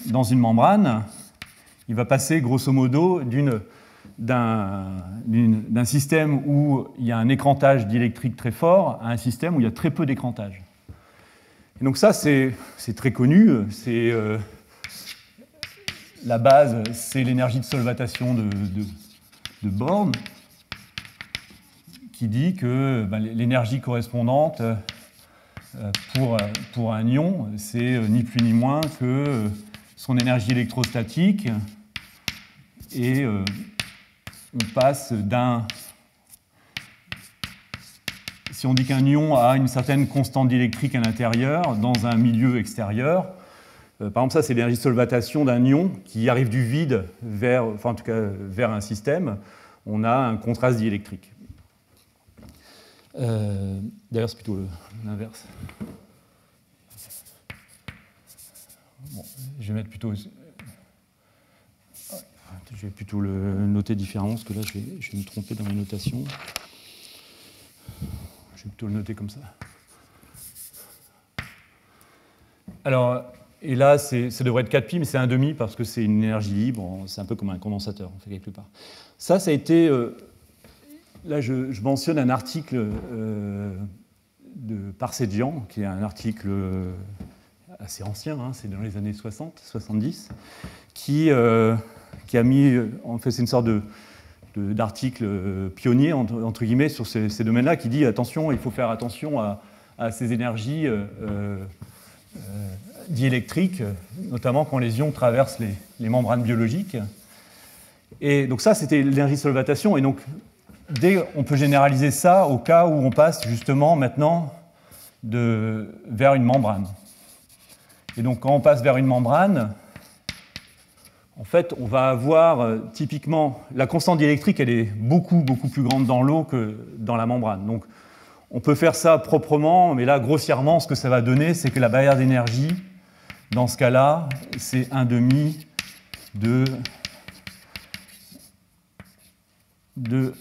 dans une membrane, il va passer grosso modo d'un système où il y a un écrantage diélectrique très fort à un système où il y a très peu d'écrantage. Et donc ça, c'est très connu. La base, c'est l'énergie de solvatation de Born, qui dit que l'énergie correspondante pour un ion, c'est ni plus ni moins que son énergie électrostatique, et on passe si on dit qu'un ion a une certaine constante diélectrique à l'intérieur, dans un milieu extérieur, par exemple ça c'est l'énergie de solvatation d'un ion qui arrive du vide vers un système, on a un contraste diélectrique. D'ailleurs, c'est plutôt l'inverse. Bon, je vais plutôt le noter différemment, parce que là, je vais me tromper dans mes notations. Je vais plutôt le noter comme ça. Alors, et là, ça devrait être 4π, mais c'est 1,5 parce que c'est une énergie libre. C'est un peu comme un condensateur, en fait, quelque part. Ça a été... Là, je mentionne un article de Parseghian, qui est un article assez ancien, hein, c'est dans les années 60, 70, qui a mis, en fait, c'est une sorte d'article pionnier, entre guillemets, sur ces domaines-là, qui dit, attention, il faut faire attention à ces énergies diélectriques, notamment quand les ions traversent les membranes biologiques. Et donc ça, c'était l'énergie de solvatation, et donc on peut généraliser ça au cas où on passe justement maintenant vers une membrane. Et donc quand on passe vers une membrane, en fait, on va avoir typiquement la constante diélectrique, elle est beaucoup plus grande dans l'eau que dans la membrane. Donc on peut faire ça proprement, mais là grossièrement, ce que ça va donner, c'est que la barrière d'énergie, dans ce cas-là, c'est 1,5 de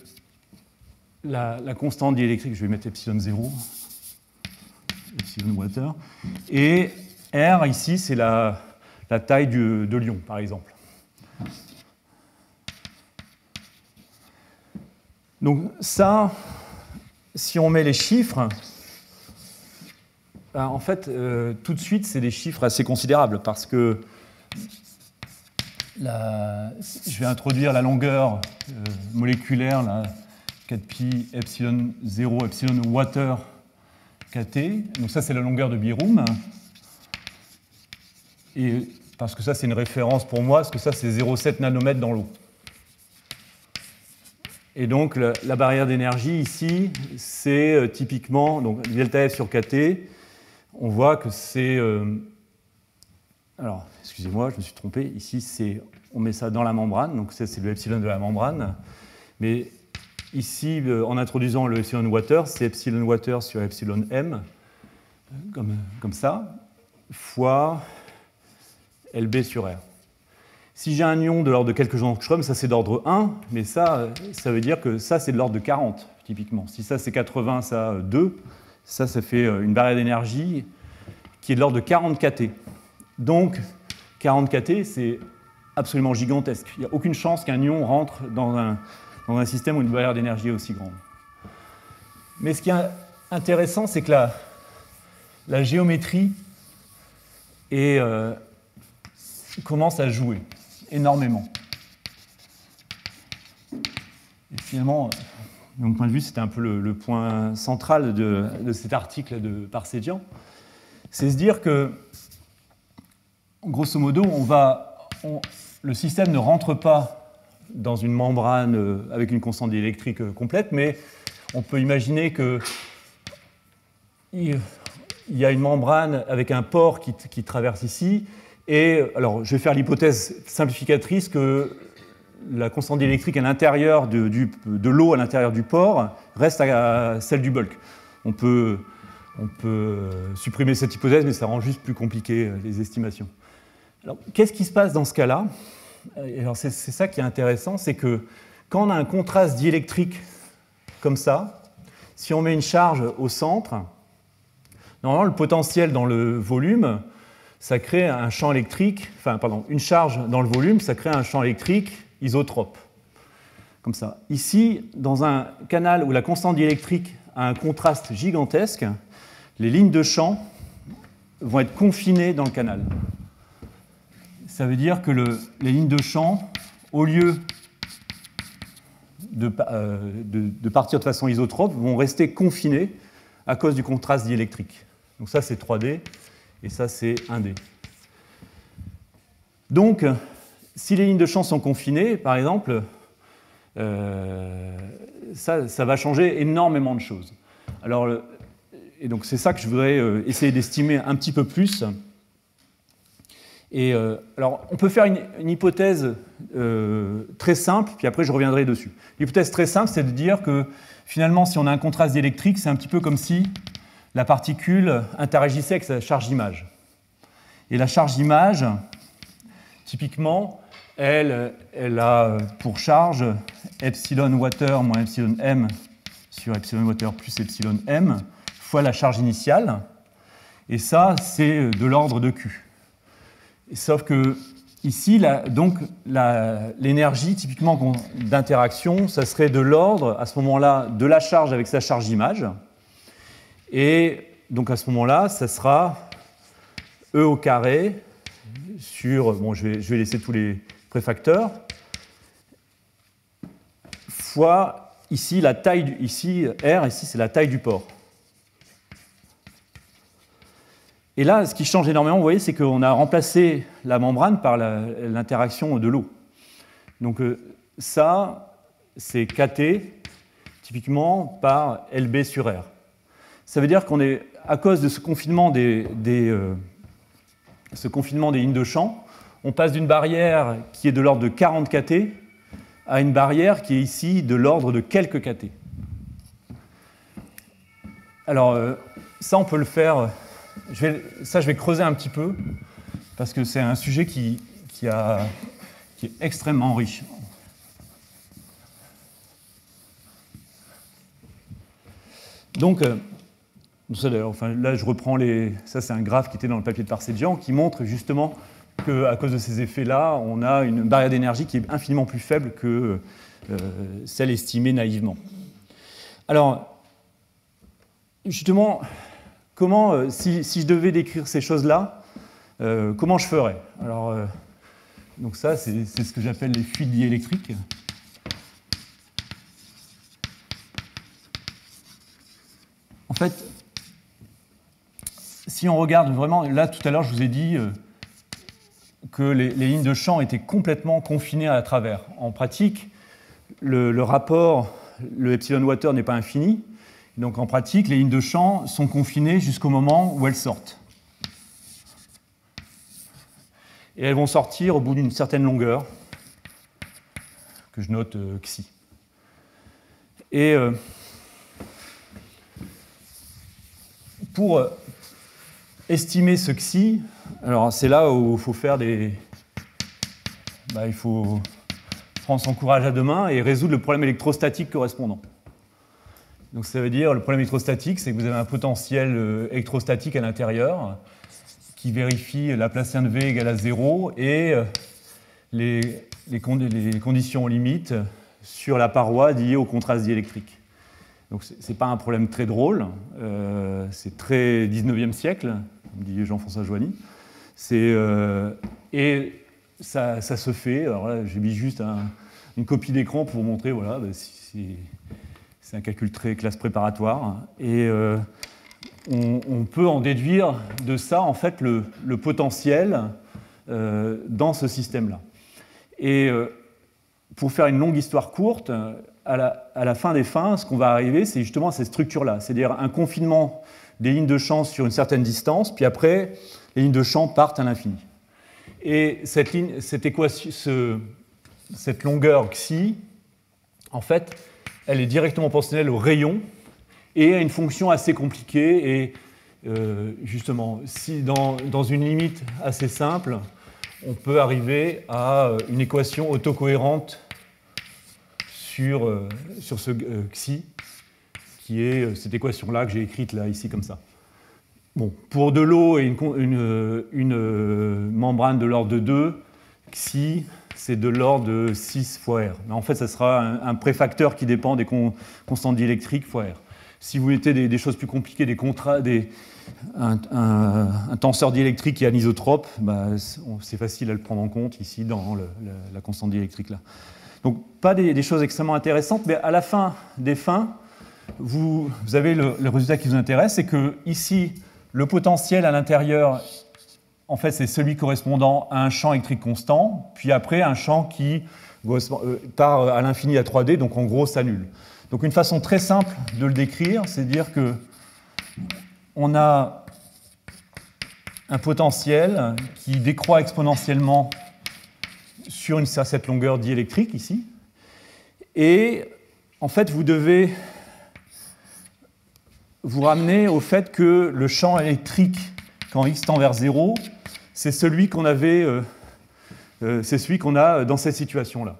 la constante diélectrique, je vais mettre epsilon 0, epsilon water, et R, ici, c'est la taille de l'ion, par exemple. Donc ça, si on met les chiffres, en fait, tout de suite, c'est des chiffres assez considérables, parce que je vais introduire la longueur moléculaire, là, 4π epsilon 0 epsilon water kT. Donc ça, c'est la longueur de Bierrum. Et parce que ça, c'est une référence pour moi, parce que ça, c'est 0,7 nanomètres dans l'eau. Et donc, la barrière d'énergie, ici, c'est typiquement, donc delta F sur kT, on voit que c'est... alors, excusez-moi, je me suis trompé. Ici, on met ça dans la membrane, donc ça, c'est le epsilon de la membrane. Mais ici, en introduisant le epsilon water, c'est epsilon water sur epsilon m, comme ça, fois LB sur R. Si j'ai un ion de l'ordre de quelques angstroms, ça c'est d'ordre 1, mais ça veut dire que ça c'est de l'ordre de 40, typiquement. Si ça c'est 80, ça 2, ça fait une barrière d'énergie qui est de l'ordre de 40 kT. Donc 40 kT, c'est absolument gigantesque. Il n'y a aucune chance qu'un ion rentre dans un système où une barrière d'énergie est aussi grande. Mais ce qui est intéressant, c'est que la géométrie commence à jouer énormément. Et finalement, de mon point de vue, c'était un peu le point central de cet article de Parseghian, c'est se dire que, grosso modo, on va le système ne rentre pas dans une membrane avec une constante électrique complète, mais on peut imaginer qu'il y a une membrane avec un pore qui traverse ici. Et alors, je vais faire l'hypothèse simplificatrice que la constante électrique à l'intérieur de l'eau à l'intérieur du pore reste à celle du bulk. On peut supprimer cette hypothèse, mais ça rend juste plus compliqué les estimations. Alors, qu'est-ce qui se passe dans ce cas-là? C'est ça qui est intéressant, c'est que quand on a un contraste diélectrique comme ça, si on met une charge au centre, normalement, le potentiel dans le volume, ça crée un champ électrique, une charge dans le volume, ça crée un champ électrique isotrope. Comme ça. Ici, dans un canal où la constante diélectrique a un contraste gigantesque, les lignes de champ vont être confinées dans le canal. Ça veut dire que les lignes de champ, au lieu de partir de façon isotrope, vont rester confinées à cause du contraste diélectrique. Donc ça, c'est 3D, et ça, c'est 1D. Donc, si les lignes de champ sont confinées, par exemple, ça va changer énormément de choses. Alors, et donc c'est ça que je voudrais essayer d'estimer un petit peu plus. Et alors, on peut faire une hypothèse très simple, puis après je reviendrai dessus. L'hypothèse très simple, c'est de dire que finalement, si on a un contraste diélectrique, c'est un petit peu comme si la particule interagissait avec sa charge d'image. Et la charge d'image, typiquement, elle a pour charge epsilon water moins epsilon m sur epsilon water plus epsilon m fois la charge initiale. Et ça, c'est de l'ordre de Q. Sauf que ici, l'énergie typiquement d'interaction, ça serait de l'ordre, à ce moment-là, de la charge avec sa charge d'image. Et donc à ce moment-là, ça sera E au carré sur, bon, je vais laisser tous les préfacteurs, fois ici la taille, ici R, ici c'est la taille du pore. Et là, ce qui change énormément, vous voyez, c'est qu'on a remplacé la membrane par l'interaction de l'eau. Donc ça, c'est KT, typiquement, par LB sur R. Ça veut dire qu'on est, à cause de ce confinement des lignes de champ, on passe d'une barrière qui est de l'ordre de 40 KT à une barrière qui est ici de l'ordre de quelques KT. Alors, ça, on peut le faire... je vais creuser un petit peu, parce que c'est un sujet qui est extrêmement riche. Donc, là, je reprends ça, c'est un graphe qui était dans le papier de Parsegian, qui montre justement qu'à cause de ces effets-là, on a une barrière d'énergie qui est infiniment plus faible que celle estimée naïvement. Alors, justement... comment, si je devais décrire ces choses-là, comment je ferais? Alors, donc ça, c'est ce que j'appelle les fuites diélectriques. En fait, si on regarde vraiment, là tout à l'heure, je vous ai dit que les lignes de champ étaient complètement confinées à travers. En pratique, le rapport, le epsilon water n'est pas infini. Donc en pratique, les lignes de champ sont confinées jusqu'au moment où elles sortent. Et elles vont sortir au bout d'une certaine longueur, que je note xi. Et pour estimer ce xi, alors c'est là où il faut faire il faut prendre son courage à deux mains et résoudre le problème électrostatique correspondant. Donc ça veut dire, le problème électrostatique, c'est que vous avez un potentiel électrostatique à l'intérieur qui vérifie Laplacien de V égale à 0 et les conditions limites sur la paroi liées au contraste diélectrique. Donc ce n'est pas un problème très drôle, c'est très 19e siècle, comme dit Jean-François Joigny. Et ça se fait, alors là j'ai mis juste une copie d'écran pour vous montrer, voilà, c'est un calcul très classe préparatoire. Et on peut en déduire de ça, en fait, le potentiel dans ce système-là. Et pour faire une longue histoire courte, à la fin des fins, ce qu'on va arriver, c'est justement à cette structure-là, c'est-à-dire un confinement des lignes de champ sur une certaine distance, puis après, les lignes de champ partent à l'infini. Et cette longueur xi, en fait, elle est directement proportionnelle au rayon et à une fonction assez compliquée. Et justement, si dans une limite assez simple, on peut arriver à une équation autocohérente sur ce xi, qui est cette équation-là que j'ai écrite là, ici, comme ça. Bon, pour de l'eau et une membrane de l'ordre de 2, xi, c'est de l'ordre de 6 fois R. Mais en fait, ça sera un préfacteur qui dépend des constantes diélectriques fois R. Si vous mettez des choses plus compliquées, un tenseur diélectrique qui est anisotrope, bah, c'est facile à le prendre en compte ici dans la constante diélectrique là. Donc pas des choses extrêmement intéressantes, mais à la fin des fins, vous avez le résultat qui vous intéresse, c'est que ici, le potentiel à l'intérieur, en fait, c'est celui correspondant à un champ électrique constant, puis après un champ qui part à l'infini à 3D, donc en gros s'annule. Donc une façon très simple de le décrire, c'est de dire que on a un potentiel qui décroît exponentiellement sur cette longueur diélectrique ici, et en fait vous devez vous ramener au fait que le champ électrique quand x tend vers 0, c'est celui qu'on avait, c'est celui qu'on a dans cette situation-là.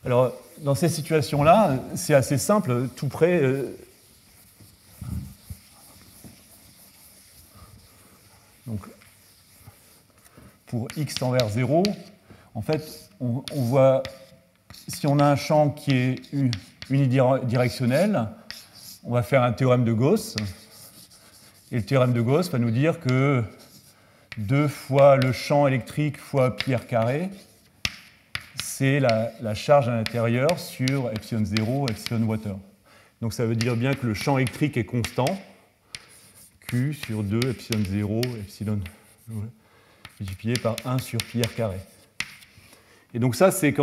Alors, dans cette situation-là, c'est assez simple, tout près. Donc, pour x tend vers 0, en fait, on voit, si on a un champ qui est unidirectionnel, on va faire un théorème de Gauss. Et le théorème de Gauss va nous dire que 2 fois le champ électrique fois pi r carré, c'est la charge à l'intérieur sur epsilon 0, epsilon water. Donc ça veut dire bien que le champ électrique est constant, Q sur 2, epsilon 0, epsilon multiplié par 1 sur pi r carré. Et donc ça, c'est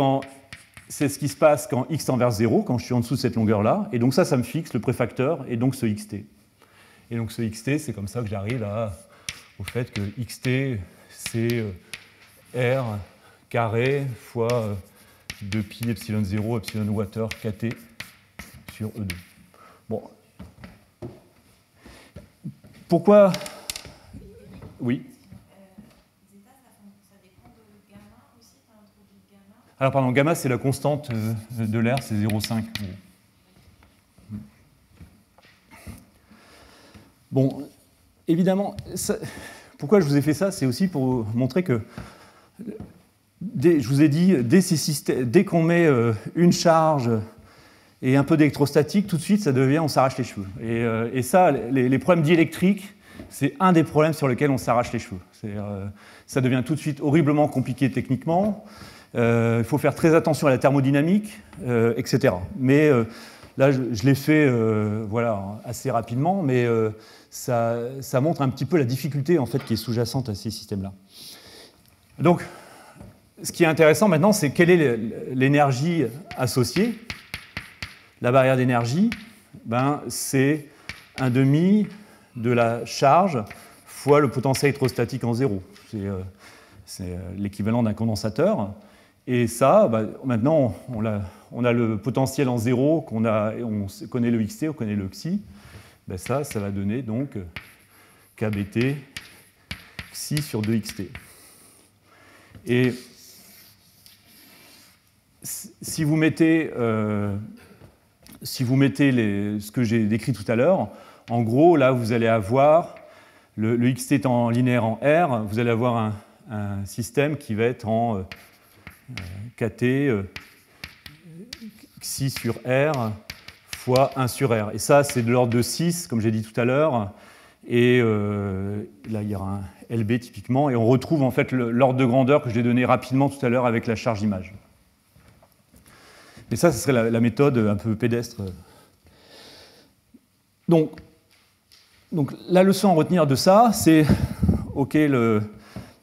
ce qui se passe quand x tend vers 0, quand je suis en dessous de cette longueur-là. Et donc ça me fixe le préfacteur et donc ce xt. Et donc ce xt, c'est comme ça que j'arrive au fait que xt, c'est r carré fois 2pi epsilon 0 epsilon water kt sur E2. Bon. Pourquoi? Oui. Alors, pardon, gamma, c'est la constante de l'air, c'est 0,5. Bon, évidemment, pourquoi je vous ai fait ça, c'est aussi pour montrer que, je vous ai dit, dès qu'on met une charge et un peu d'électrostatique, tout de suite, on s'arrache les cheveux. Et ça, les problèmes diélectriques, c'est un des problèmes sur lesquels on s'arrache les cheveux. Ça devient tout de suite horriblement compliqué techniquement. Il faut faire très attention à la thermodynamique, etc. Mais là, je l'ai fait voilà, assez rapidement, mais ça montre un petit peu la difficulté en fait, qui est sous-jacente à ces systèmes-là. Donc, ce qui est intéressant maintenant, c'est quelle est l'énergie associée. La barrière d'énergie, ben, c'est 1/2 de la charge fois le potentiel électrostatique en zéro. C'est l'équivalent d'un condensateur. Et ça, bah, maintenant, on a le potentiel en zéro, on connaît le xt, on connaît le xi. Ben ça va donner donc kBt xi sur 2xt. Et si vous mettez ce que j'ai décrit tout à l'heure, en gros, là, vous allez avoir, le xt étant linéaire en R, vous allez avoir un système qui va être en kt xi sur R fois 1 sur R. Et ça, c'est de l'ordre de 6, comme j'ai dit tout à l'heure. Et là, il y aura un LB typiquement. Et on retrouve en fait l'ordre de grandeur que je l'ai donné rapidement tout à l'heure avec la charge image. Et ça, ce serait la méthode un peu pédestre. Donc la leçon à retenir de ça, c'est OK,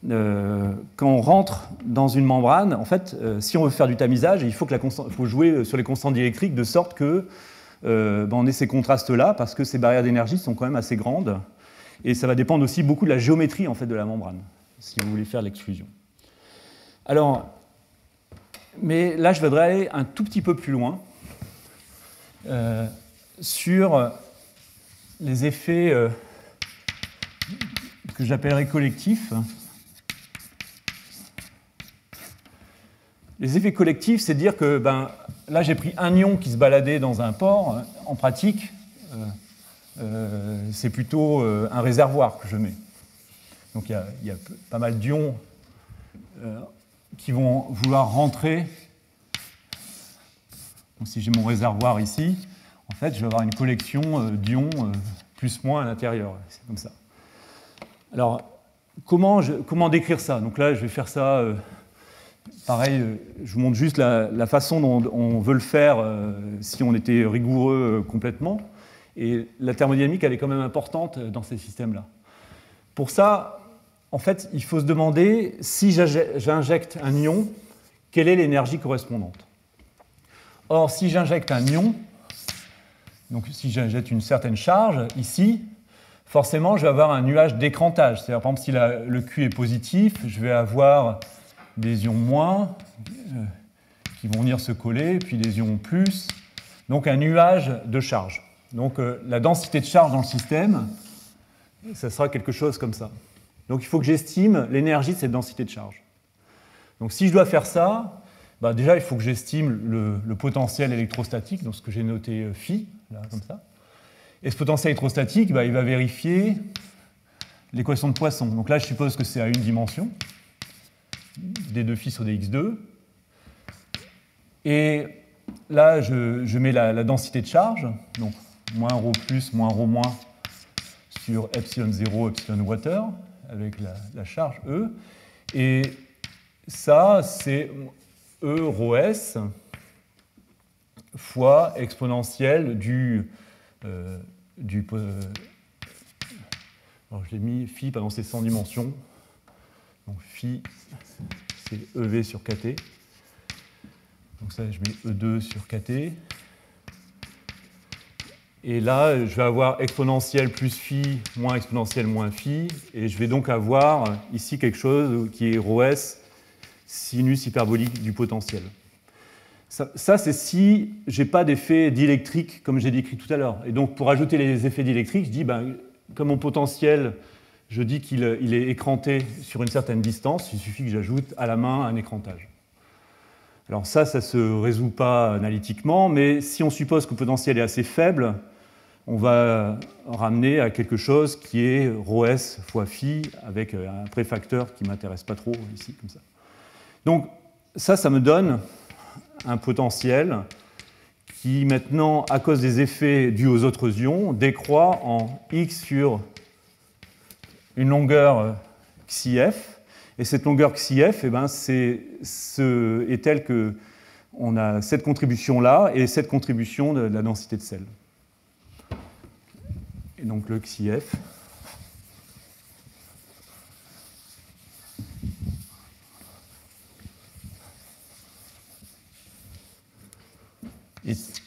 quand on rentre dans une membrane, en fait, si on veut faire du tamisage, il faut jouer sur les constantes diélectriques de sorte que on ait ces contrastes-là, parce que ces barrières d'énergie sont quand même assez grandes. Et ça va dépendre aussi beaucoup de la géométrie en fait, de la membrane, si vous voulez faire l'exclusion. Alors, mais là, je voudrais aller un tout petit peu plus loin sur les effets que j'appellerais collectifs. Les effets collectifs, c'est dire que là, j'ai pris un ion qui se baladait dans un pore. En pratique, c'est plutôt un réservoir que je mets. Donc il y a pas mal d'ions qui vont vouloir rentrer. Donc si j'ai mon réservoir ici, en fait, je vais avoir une collection d'ions plus-moins à l'intérieur. C'est comme ça. Alors, comment décrire ça? Donc là, je vais faire ça, pareil, je vous montre juste la façon dont on veut le faire si on était rigoureux complètement. Et la thermodynamique, elle est quand même importante dans ces systèmes-là. Pour ça, en fait, il faut se demander, si j'injecte un ion, quelle est l'énergie correspondante? Or, si j'injecte un ion, donc si j'injecte une certaine charge, ici, forcément, je vais avoir un nuage d'écrantage. C'est-à-dire, par exemple, si le Q est positif, je vais avoir des ions moins qui vont venir se coller, puis des ions plus, donc un nuage de charge. Donc la densité de charge dans le système, ça sera quelque chose comme ça. Donc il faut que j'estime l'énergie de cette densité de charge. Donc si je dois faire ça, déjà il faut que j'estime le potentiel électrostatique, donc ce que j'ai noté phi, là, comme ça. Et ce potentiel électrostatique, il va vérifier l'équation de Poisson. Donc là je suppose que c'est à une dimension, d2 phi sur dx2. Et là je mets la densité de charge, donc moins ρ plus, moins ρ moins sur epsilon 0, epsilon water, avec la charge E. Et ça, c'est E ρ s fois exponentielle alors je l'ai mis phi, pardon, c'est sans dimension. Donc phi, c'est EV sur kT. Donc ça, je mets E2 sur kT. Et là, je vais avoir exponentielle plus phi moins exponentielle moins phi. Et je vais donc avoir ici quelque chose qui est ρs sinus hyperbolique du potentiel. Ça c'est si je n'ai pas d'effet diélectrique comme j'ai décrit tout à l'heure. Et donc, pour ajouter les effets diélectriques, je dis, comme mon potentiel, je dis qu'il est écranté sur une certaine distance, il suffit que j'ajoute à la main un écrantage. Alors ça ne se résout pas analytiquement, mais si on suppose que le potentiel est assez faible, on va ramener à quelque chose qui est ρs fois phi, avec un préfacteur qui ne m'intéresse pas trop, ici, comme ça. Donc ça me donne un potentiel qui, maintenant, à cause des effets dus aux autres ions, décroît en x sur une longueur xif. Et cette longueur xif, est telle qu'on a cette contribution-là et cette contribution de la densité de sel. Et donc le xif.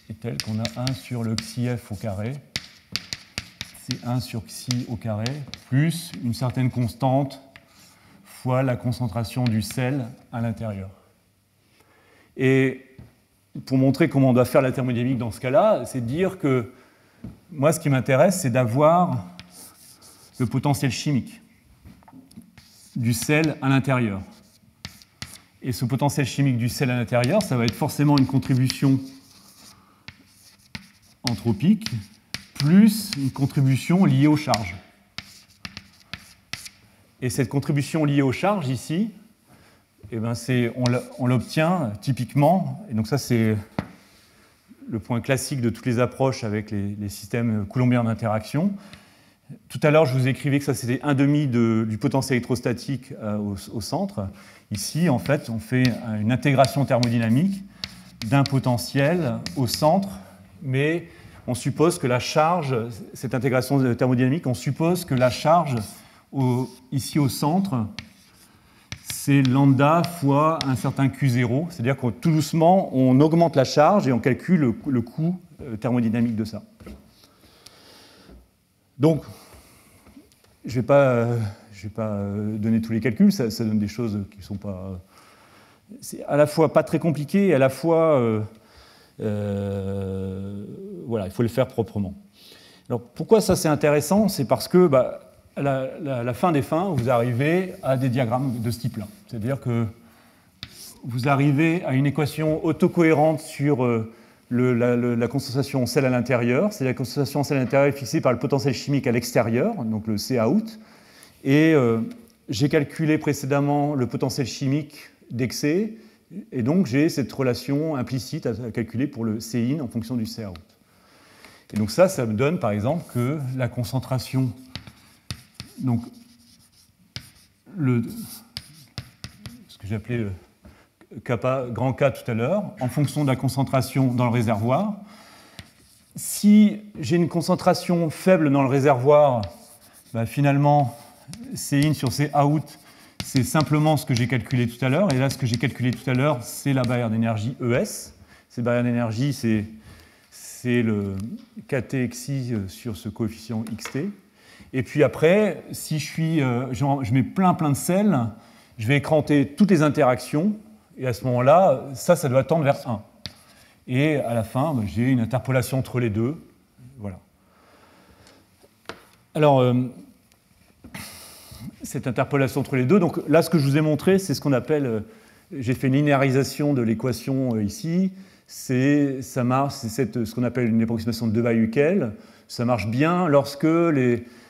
Est tel qu'on a 1 sur le xif au carré, c'est 1 sur xi au carré, plus une certaine constante fois la concentration du sel à l'intérieur. Et pour montrer comment on doit faire la thermodynamique dans ce cas-là, c'est de dire que moi, ce qui m'intéresse, c'est d'avoir le potentiel chimique du sel à l'intérieur. Et ce potentiel chimique du sel à l'intérieur, ça va être forcément une contribution anthropique plus une contribution liée aux charges. Et cette contribution liée aux charges ici, on l'obtient typiquement, et donc ça c'est le point classique de toutes les approches avec les systèmes coulombiens d'interaction. Tout à l'heure, je vous écrivais que ça c'était 1/2 du potentiel électrostatique au centre. Ici, en fait, on fait une intégration thermodynamique d'un potentiel au centre, mais on suppose que la charge, cette intégration thermodynamique, on suppose que la charge ici au centre c'est lambda fois un certain Q0, c'est-à-dire que tout doucement, on augmente la charge et on calcule le coût thermodynamique de ça. Donc, je ne vais pas donner tous les calculs, ça donne des choses qui ne sont pas... C'est à la fois pas très compliqué et à la fois... voilà, il faut le faire proprement. Alors, pourquoi ça c'est intéressant? C'est parce que à la fin des fins, vous arrivez à des diagrammes de ce type-là. C'est-à-dire que vous arrivez à une équation autocohérente sur la concentration en sel à l'intérieur. C'est la concentration en sel à l'intérieur est fixée par le potentiel chimique à l'extérieur, donc le C-out. Et j'ai calculé précédemment le potentiel chimique d'excès, et donc j'ai cette relation implicite à calculer pour le C-in en fonction du C-out. Et donc ça me donne par exemple que la concentration, donc ce que j'ai appelé le kappa, grand K tout à l'heure, en fonction de la concentration dans le réservoir. Si j'ai une concentration faible dans le réservoir, finalement, C-in sur C-out, c'est simplement ce que j'ai calculé tout à l'heure. Et là, ce que j'ai calculé tout à l'heure, c'est la barrière d'énergie ES. Cette barrière d'énergie, c'est le KTXI sur ce coefficient XT. Et puis après, si je mets plein de sel, je vais écranter toutes les interactions. Et à ce moment-là, ça doit tendre vers 1. Et à la fin, j'ai une interpolation entre les deux. Voilà. Alors, cette interpolation entre les deux, donc là, ce que je vous ai montré, c'est ce qu'on appelle... j'ai fait une linéarisation de l'équation ici. Ça marche, c'est ce qu'on appelle une approximation de Debye-Hückel. Ça marche bien lorsque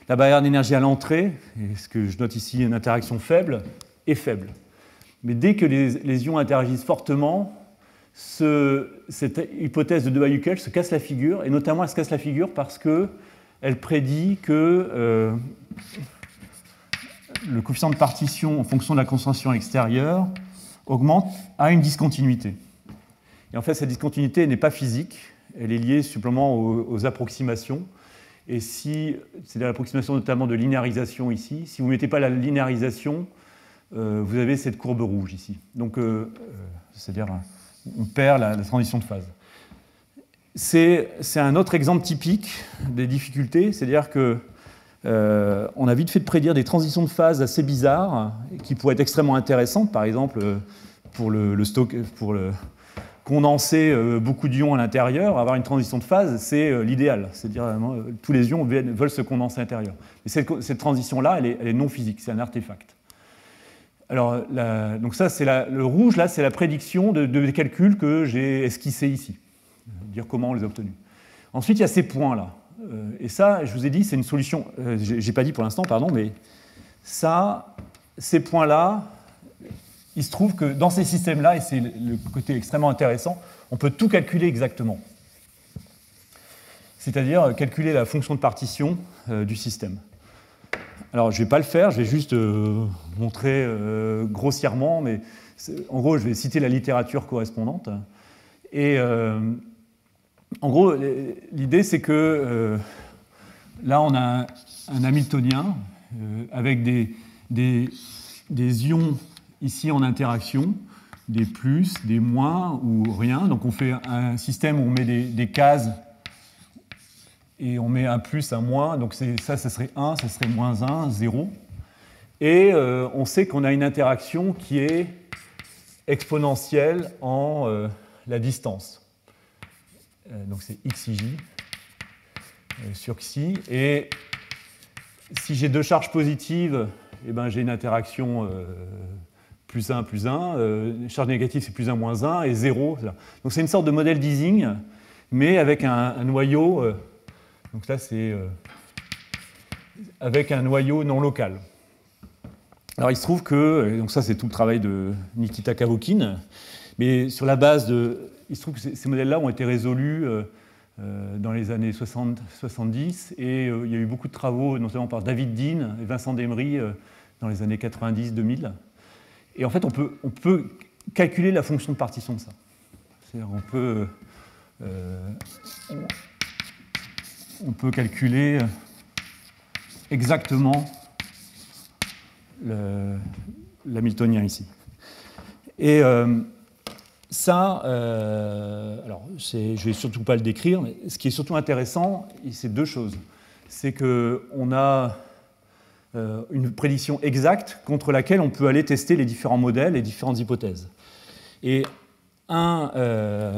la barrière d'énergie à l'entrée, et ce que je note ici, une interaction faible, est faible. Mais dès que les ions interagissent fortement, cette hypothèse de Debye-Hückel se casse la figure, et notamment elle se casse la figure parce qu'elle prédit que le coefficient de partition en fonction de la concentration extérieure augmente à une discontinuité. Et en fait, cette discontinuité n'est pas physique, elle est liée simplement aux approximations. Et c'est l'approximation notamment de linéarisation ici. Si vous ne mettez pas la linéarisation, vous avez cette courbe rouge ici. Donc, c'est-à-dire, on perd la transition de phase. C'est un autre exemple typique des difficultés, c'est-à-dire que on a vite fait de prédire des transitions de phase assez bizarres qui pourraient être extrêmement intéressantes, par exemple pour condenser beaucoup d'ions à l'intérieur, avoir une transition de phase, c'est l'idéal. C'est-à-dire tous les ions veulent se condenser à l'intérieur. Mais cette transition-là, elle est non physique, c'est un artefact. Alors, donc ça, le rouge, là, c'est la prédiction des calculs que j'ai esquissés ici. Dire comment on les a obtenus. Ensuite, il y a ces points-là. Et ça, je vous ai dit, c'est une solution... j'ai pas dit pour l'instant, pardon, mais ces points-là, il se trouve que dans ces systèmes-là, et c'est le côté extrêmement intéressant, on peut tout calculer exactement. C'est-à-dire calculer la fonction de partition du système. Alors, je ne vais pas le faire, je vais juste montrer grossièrement, mais en gros, je vais citer la littérature correspondante. Et en gros, l'idée, c'est que là, on a un Hamiltonien avec des ions ici en interaction, des plus, des moins ou rien. Donc on fait un système où on met des cases et on met un plus, un moins. Donc ça serait 1, ça serait moins 1, 0. Et on sait qu'on a une interaction qui est exponentielle en la distance. Donc c'est xij sur xi. Et si j'ai deux charges positives, eh ben, j'ai une interaction plus 1, plus 1. Charge négative, c'est plus 1, moins 1. Et 0. Donc c'est une sorte de modèle d'Ising, mais avec un noyau. Donc là, c'est avec un noyau non local. Alors il se trouve que, donc ça c'est tout le travail de Nikita Kavokin, mais sur la base de... Il se trouve que ces modèles-là ont été résolus dans les années 60-70, et il y a eu beaucoup de travaux, notamment par David Dean et Vincent Demery, dans les années 90-2000. Et en fait, on peut calculer la fonction de partition de ça. C'est-à-dire on peut calculer exactement l'hamiltonien ici. Et ça, alors je ne vais surtout pas le décrire, mais ce qui est surtout intéressant, c'est deux choses. C'est qu'on a une prédiction exacte contre laquelle on peut aller tester les différents modèles et différentes hypothèses. Et un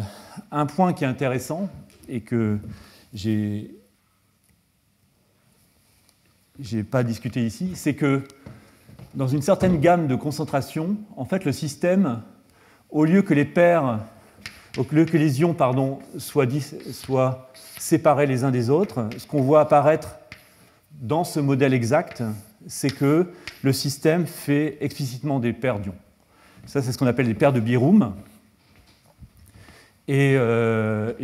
point qui est intéressant et que j'ai pas discuté ici, c'est que dans une certaine gamme de concentration, en fait, le système, au lieu que les ions, soient séparés les uns des autres, ce qu'on voit apparaître dans ce modèle exact, c'est que le système fait explicitement des paires d'ions. Ça, c'est ce qu'on appelle des paires de Beeroom. Et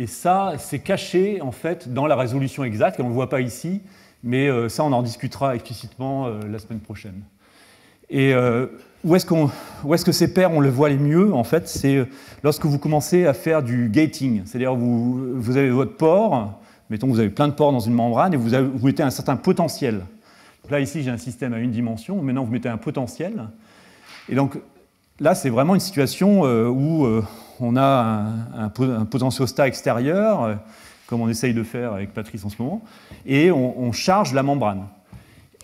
ça, c'est caché, en fait, dans la résolution exacte, et on ne le voit pas ici, mais ça, on en discutera explicitement la semaine prochaine. Et où est-ce que ces paires, on le voit les mieux, en fait, c'est lorsque vous commencez à faire du gating. C'est-à-dire vous avez votre pore, mettons que vous avez plein de pores dans une membrane, et vous mettez un certain potentiel. Donc là, ici, j'ai un système à une dimension, maintenant, vous mettez un potentiel. Et donc, là, c'est vraiment une situation où on a un potentiostat extérieur, comme on essaye de faire avec Patrice en ce moment, et on charge la membrane.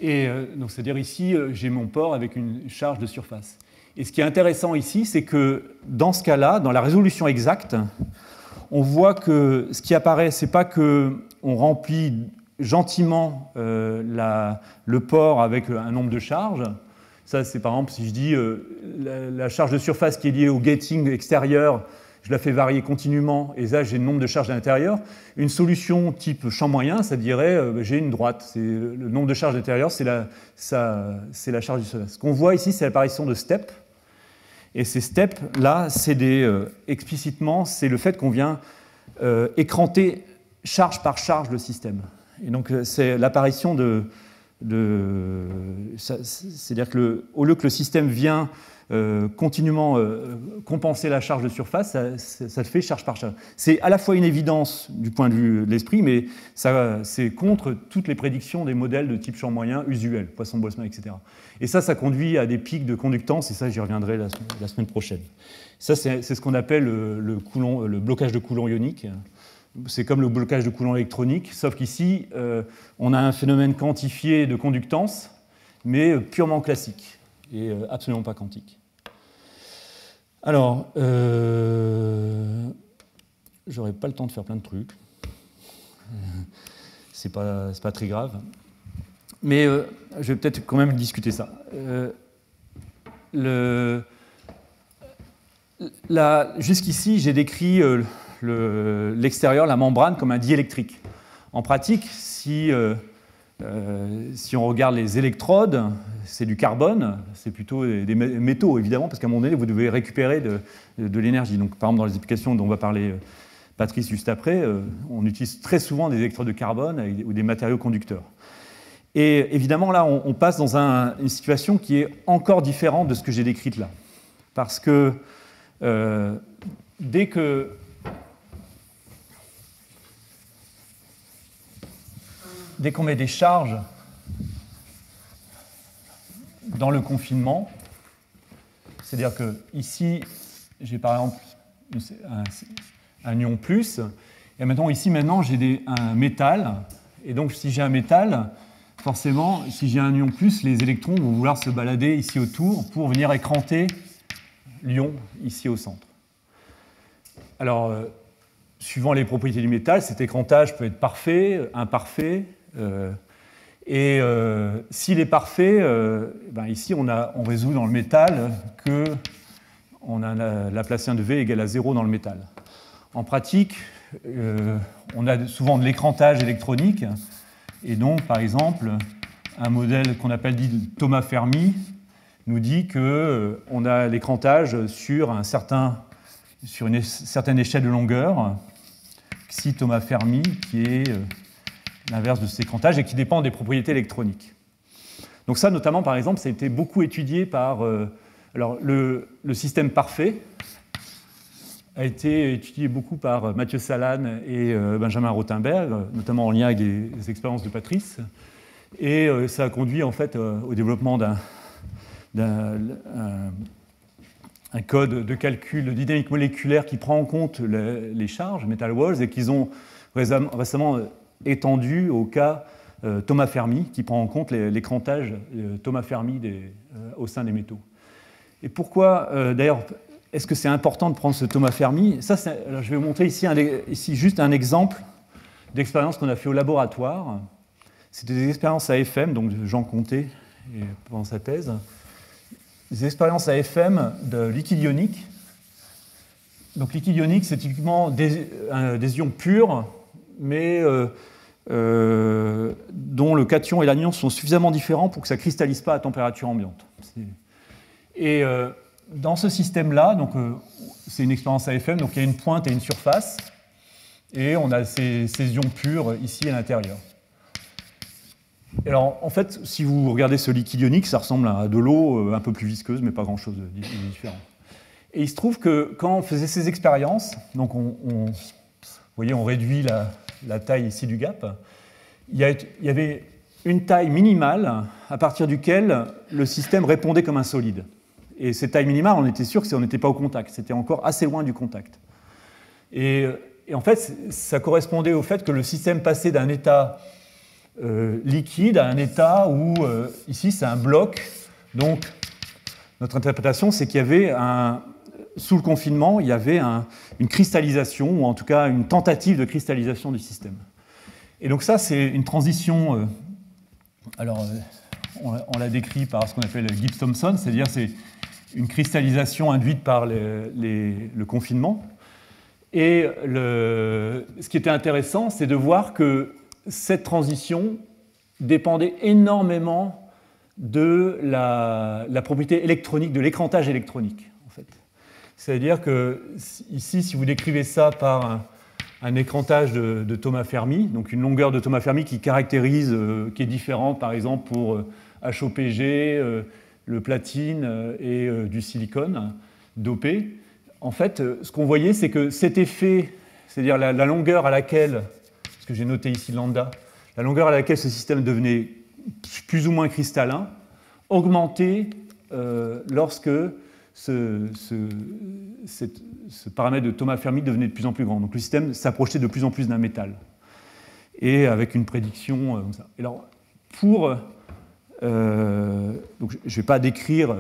Et donc, c'est-à-dire ici, j'ai mon pore avec une charge de surface. Et ce qui est intéressant ici, c'est que dans ce cas-là, dans la résolution exacte, on voit que ce qui apparaît, ce n'est pas qu'on remplit gentiment le pore avec un nombre de charges. Ça, c'est par exemple, si je dis la charge de surface qui est liée au gating extérieur, je la fais varier continuellement, et là, j'ai le nombre de charges à l'intérieur. Une solution type champ moyen, ça dirait, j'ai une droite. Le nombre de charges à l'intérieur, c'est la charge du surface. Ce qu'on voit ici, c'est l'apparition de steps. Et ces steps-là, c'est explicitement, c'est le fait qu'on vient écranter charge par charge le système. Et donc, c'est l'apparition c'est-à-dire qu'au lieu que le système vient continuellement compenser la charge de surface, ça le fait charge par charge. C'est à la fois une évidence du point de vue de l'esprit, mais c'est contre toutes les prédictions des modèles de type champ moyen usuels, Poisson-Boltzmann, etc. Et ça conduit à des pics de conductance, et ça, j'y reviendrai la semaine prochaine. Ça, c'est ce qu'on appelle le blocage de Coulomb ionique. C'est comme le blocage de Coulomb électronique, sauf qu'ici, on a un phénomène quantifié de conductance, mais purement classique, et absolument pas quantique. Alors, j'aurai pas le temps de faire plein de trucs. C'est pas très grave. Mais je vais peut-être quand même discuter ça. Jusqu'ici, j'ai décrit l'extérieur, la membrane, comme un diélectrique. En pratique, si on regarde les électrodes, c'est du carbone, c'est plutôt des métaux, évidemment, parce qu'à un moment donné, vous devez récupérer de l'énergie. Donc, par exemple, dans les applications dont on va parler Patrice juste après, on utilise très souvent des électrodes de carbone ou des matériaux conducteurs. Et évidemment, là, on passe dans une situation qui est encore différente de ce que j'ai décrite là. Parce que dès qu'on met des charges dans le confinement, c'est-à-dire que ici, j'ai par exemple un ion plus, et maintenant ici, j'ai un métal, et donc si j'ai un métal, forcément, si j'ai un ion plus, les électrons vont vouloir se balader ici autour pour venir écranter l'ion ici au centre. Alors, suivant les propriétés du métal, cet écrantage peut être parfait, imparfait. S'il est parfait, ici on résout dans le métal qu'on a la Laplacien de V égale à 0 dans le métal. En pratique, on a souvent de l'écrantage électronique, et donc par exemple, un modèle qu'on appelle dit Thomas Fermi nous dit qu'on a l'écrantage sur une certaine échelle de longueur, xi Thomas Fermi, qui est l'inverse de cet écrantage et qui dépend des propriétés électroniques. Donc ça, notamment, par exemple, ça a été beaucoup étudié par... le système parfait a été étudié beaucoup par Mathieu Salane et Benjamin Rothenberg, notamment en lien avec des expériences de Patrice. Et ça a conduit, en fait, au développement un code de calcul de dynamique moléculaire qui prend en compte les charges, metal walls, et qu'ils ont récemment étendu au cas Thomas Fermi, qui prend en compte l'écrantage Thomas Fermi au sein des métaux. Et pourquoi, d'ailleurs, est-ce que c'est important de prendre ce Thomas Fermi? Alors, je vais vous montrer ici juste un exemple d'expérience qu'on a fait au laboratoire. C'était des expériences AFM, donc de Jean Comté pendant sa thèse. Des expériences AFM de liquide ionique. Donc liquide ionique, c'est typiquement des ions purs, mais dont le cation et l'anion sont suffisamment différents pour que ça ne cristallise pas à température ambiante. Et dans ce système-là, c'est une expérience AFM, donc il y a une pointe et une surface, et on a ces ions purs ici à l'intérieur. Alors, en fait, si vous regardez ce liquide ionique, ça ressemble à de l'eau un peu plus visqueuse, mais pas grand-chose de différent. Et il se trouve que quand on faisait ces expériences, donc vous voyez, on réduit la taille ici du gap, il y avait une taille minimale à partir duquel le système répondait comme un solide. Et cette taille minimale, on était sûr que on n'était pas au contact, c'était encore assez loin du contact. Et en fait, ça correspondait au fait que le système passait d'un état liquide à un état où, ici, c'est un bloc. Donc, notre interprétation, c'est qu'il y avait sous le confinement, il y avait une cristallisation, ou en tout cas une tentative de cristallisation du système. Et donc ça, c'est une transition, on l'a décrit par ce qu'on appelle Gibbs-Thomson, c'est-à-dire c'est une cristallisation induite par le confinement. Et ce qui était intéressant, c'est de voir que cette transition dépendait énormément de la propriété électronique, de l'écrantage électronique, en fait. C'est-à-dire que, ici, si vous décrivez ça par un écrantage de Thomas Fermi, donc une longueur de Thomas Fermi qui caractérise, qui est différente, par exemple, pour HOPG, le platine et du silicone dopé. En fait, ce qu'on voyait, c'est que cet effet, c'est-à-dire la longueur à laquelle, ce que j'ai noté ici lambda, la longueur à laquelle ce système devenait plus ou moins cristallin, augmentait lorsque ce paramètre de Thomas Fermi devenait de plus en plus grand. Donc le système s'approchait de plus en plus d'un métal. Et avec une prédiction comme ça. Et alors, donc je ne vais pas décrire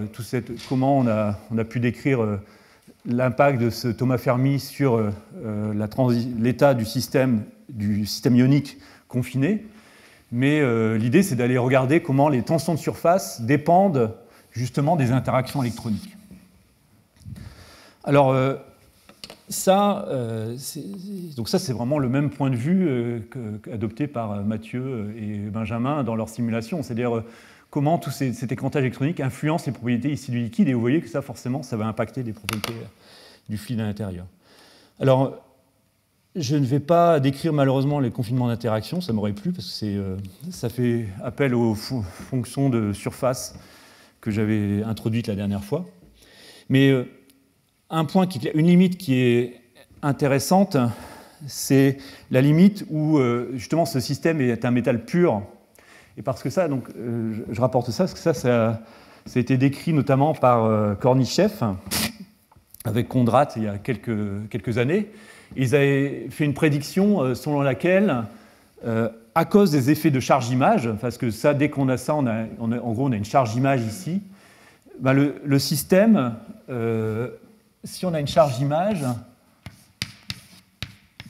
comment on a pu décrire l'impact de ce Thomas Fermi sur l'état du système ionique confiné, mais l'idée c'est d'aller regarder comment les tensions de surface dépendent justement des interactions électroniques. Alors ça c'est vraiment le même point de vue adopté par Mathieu et Benjamin dans leur simulation, c'est-à-dire comment tout cet écrantage électronique influence les propriétés ici du liquide, et vous voyez que ça forcément ça va impacter les propriétés du fluide à l'intérieur. Alors je ne vais pas décrire malheureusement les confinements d'interaction, ça m'aurait plu parce que ça fait appel aux fonctions de surface que j'avais introduites la dernière fois. Mais une limite qui est intéressante, c'est la limite où justement ce système est un métal pur. Et parce que ça, donc, je rapporte ça, parce que ça a été décrit notamment par Kornichev avec Kondrat il y a quelques années. Ils avaient fait une prédiction selon laquelle, à cause des effets de charge-image, parce que ça, dès qu'on a ça, en gros, on a une charge-image ici, ben le système, si on a une charge-image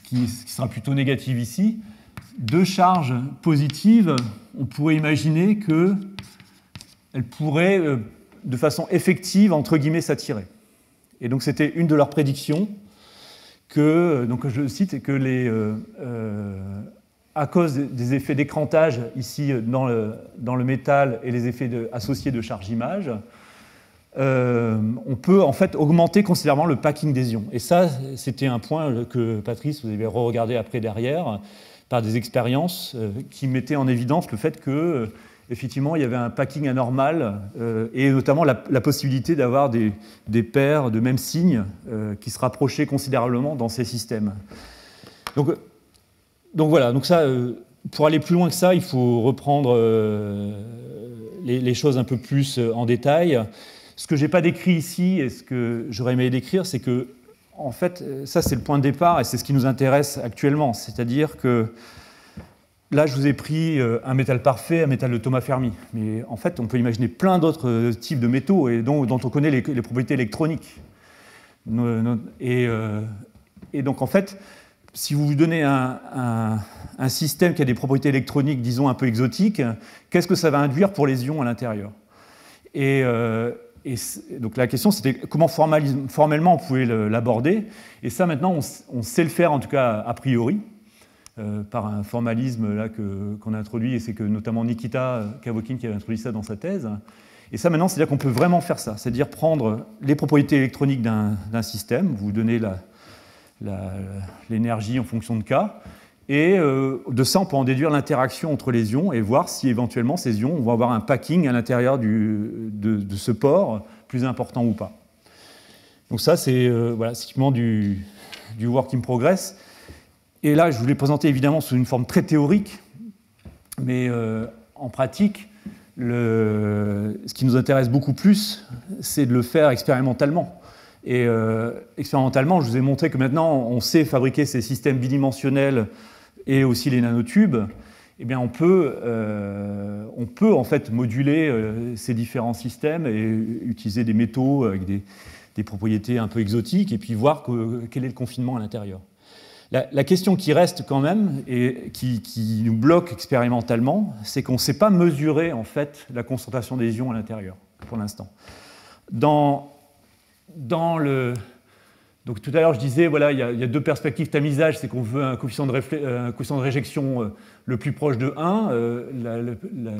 qui sera plutôt négative ici, deux charges positives, on pourrait imaginer qu'elles pourraient, de façon effective, entre guillemets, s'attirer. Et donc, c'était une de leurs prédictions, donc je cite, que à cause des effets d'écrantage ici dans le métal et les effets associés de charge-image, on peut en fait augmenter considérablement le packing des ions. Et ça, c'était un point que Patrice, vous avez re-regardé après derrière, par des expériences qui mettaient en évidence le fait que effectivement, il y avait un packing anormal et notamment la possibilité d'avoir des paires de même signe qui se rapprochaient considérablement dans ces systèmes. Donc voilà, donc ça, pour aller plus loin que ça, il faut reprendre les choses un peu plus en détail. Ce que je n'ai pas décrit ici et ce que j'aurais aimé décrire, c'est que, en fait, ça c'est le point de départ et c'est ce qui nous intéresse actuellement. C'est-à-dire que là, je vous ai pris un métal parfait, un métal de Thomas Fermi. Mais en fait, on peut imaginer plein d'autres types de métaux et dont on connaît les propriétés électroniques. Et donc, en fait, si vous vous donnez un système qui a des propriétés électroniques, disons, un peu exotiques, qu'est-ce que ça va induire pour les ions à l'intérieur? Et donc la question, c'était comment formellement on pouvait l'aborder. Et ça, maintenant, on sait le faire, en tout cas a priori, par un formalisme là qu'on a introduit, et c'est que notamment Nikita Kavokin qui avait introduit ça dans sa thèse. Et ça, maintenant, c'est-à-dire qu'on peut vraiment faire ça, c'est-à-dire prendre les propriétés électroniques d'un système, vous donnez l'énergie en fonction de K, et de ça, on peut en déduire l'interaction entre les ions et voir si éventuellement ces ions vont avoir un packing à l'intérieur de ce pore plus important ou pas. Donc ça, c'est voilà, typiquement du work in progress. Et là, je vous l'ai présenté évidemment sous une forme très théorique, mais en pratique, ce qui nous intéresse beaucoup plus, c'est de le faire expérimentalement. Et expérimentalement, je vous ai montré que maintenant, on sait fabriquer ces systèmes bidimensionnels et aussi les nanotubes. Eh bien, on peut en fait moduler ces différents systèmes et utiliser des métaux avec des propriétés un peu exotiques et puis voir quel est le confinement à l'intérieur. La question qui reste quand même et qui nous bloque expérimentalement, c'est qu'on ne sait pas mesurer en fait la concentration des ions à l'intérieur pour l'instant. Donc tout à l'heure je disais, voilà, il y a deux perspectives tamisage, c'est qu'on veut un coefficient de réjection le plus proche de 1.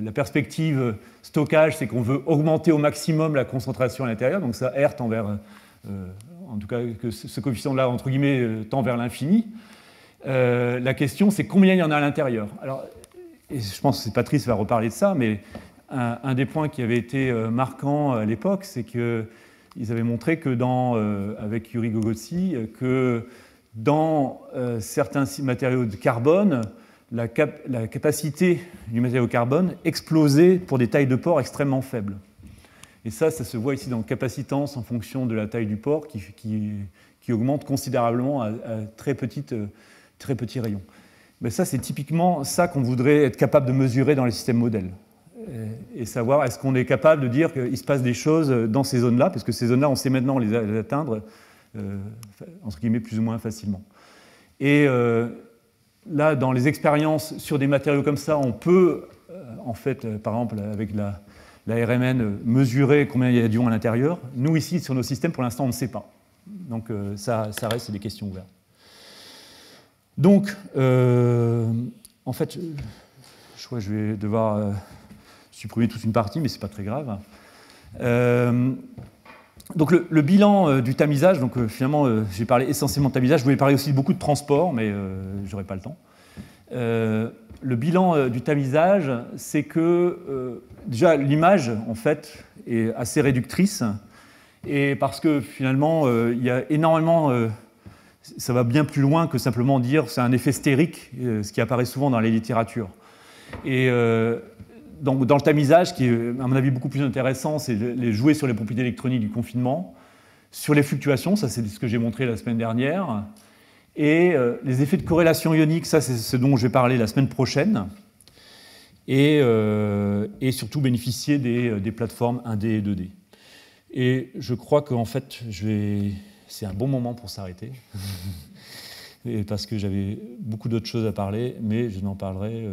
La perspective stockage, c'est qu'on veut augmenter au maximum la concentration à l'intérieur, donc ça R tend vers, en tout cas que ce coefficient-là, entre guillemets, tend vers l'infini. La question, c'est combien il y en a à l'intérieur. Alors, et je pense que Patrice va reparler de ça, mais un des points qui avait été marquant à l'époque, c'est qu'ils avaient montré que avec Yuri Gogotsi, que dans certains matériaux de carbone, la capacité du matériau carbone explosait pour des tailles de pore extrêmement faibles. Et ça se voit ici dans le capacitance en fonction de la taille du pore qui augmente considérablement à très petits rayons. Mais ça, c'est typiquement ça qu'on voudrait être capable de mesurer dans les systèmes modèles. Et savoir, est-ce qu'on est capable de dire qu'il se passe des choses dans ces zones-là, parce que ces zones-là, on sait maintenant les atteindre, entre guillemets, plus ou moins facilement. Et là, dans les expériences sur des matériaux comme ça, on peut, en fait, par exemple, avec la RMN, mesurer combien il y a d'ions à l'intérieur. Nous, ici, sur nos systèmes, pour l'instant, on ne sait pas. Donc, ça reste des questions ouvertes. Donc, en fait, je crois que je vais devoir supprimer toute une partie, mais ce n'est pas très grave. Donc, le bilan du tamisage, donc finalement, j'ai parlé essentiellement de tamisage, je voulais parler aussi beaucoup de transport, mais je n'aurai pas le temps. Le bilan du tamisage, c'est que déjà l'image, en fait, est assez réductrice, et parce que finalement, il y a énormément, ça va bien plus loin que simplement dire c'est un effet stérique, ce qui apparaît souvent dans les littératures. Et donc, dans le tamisage, ce qui est à mon avis beaucoup plus intéressant, c'est jouer sur les propriétés électroniques du confinement, sur les fluctuations, ça c'est ce que j'ai montré la semaine dernière, et les effets de corrélation ionique, ça c'est ce dont je vais parler la semaine prochaine, et surtout bénéficier des plateformes 1D et 2D. Et je crois qu'en fait, c'est un bon moment pour s'arrêter, parce que j'avais beaucoup d'autres choses à parler, mais je n'en parlerai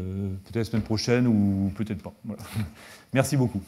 peut-être la semaine prochaine ou peut-être pas. Voilà. Merci beaucoup.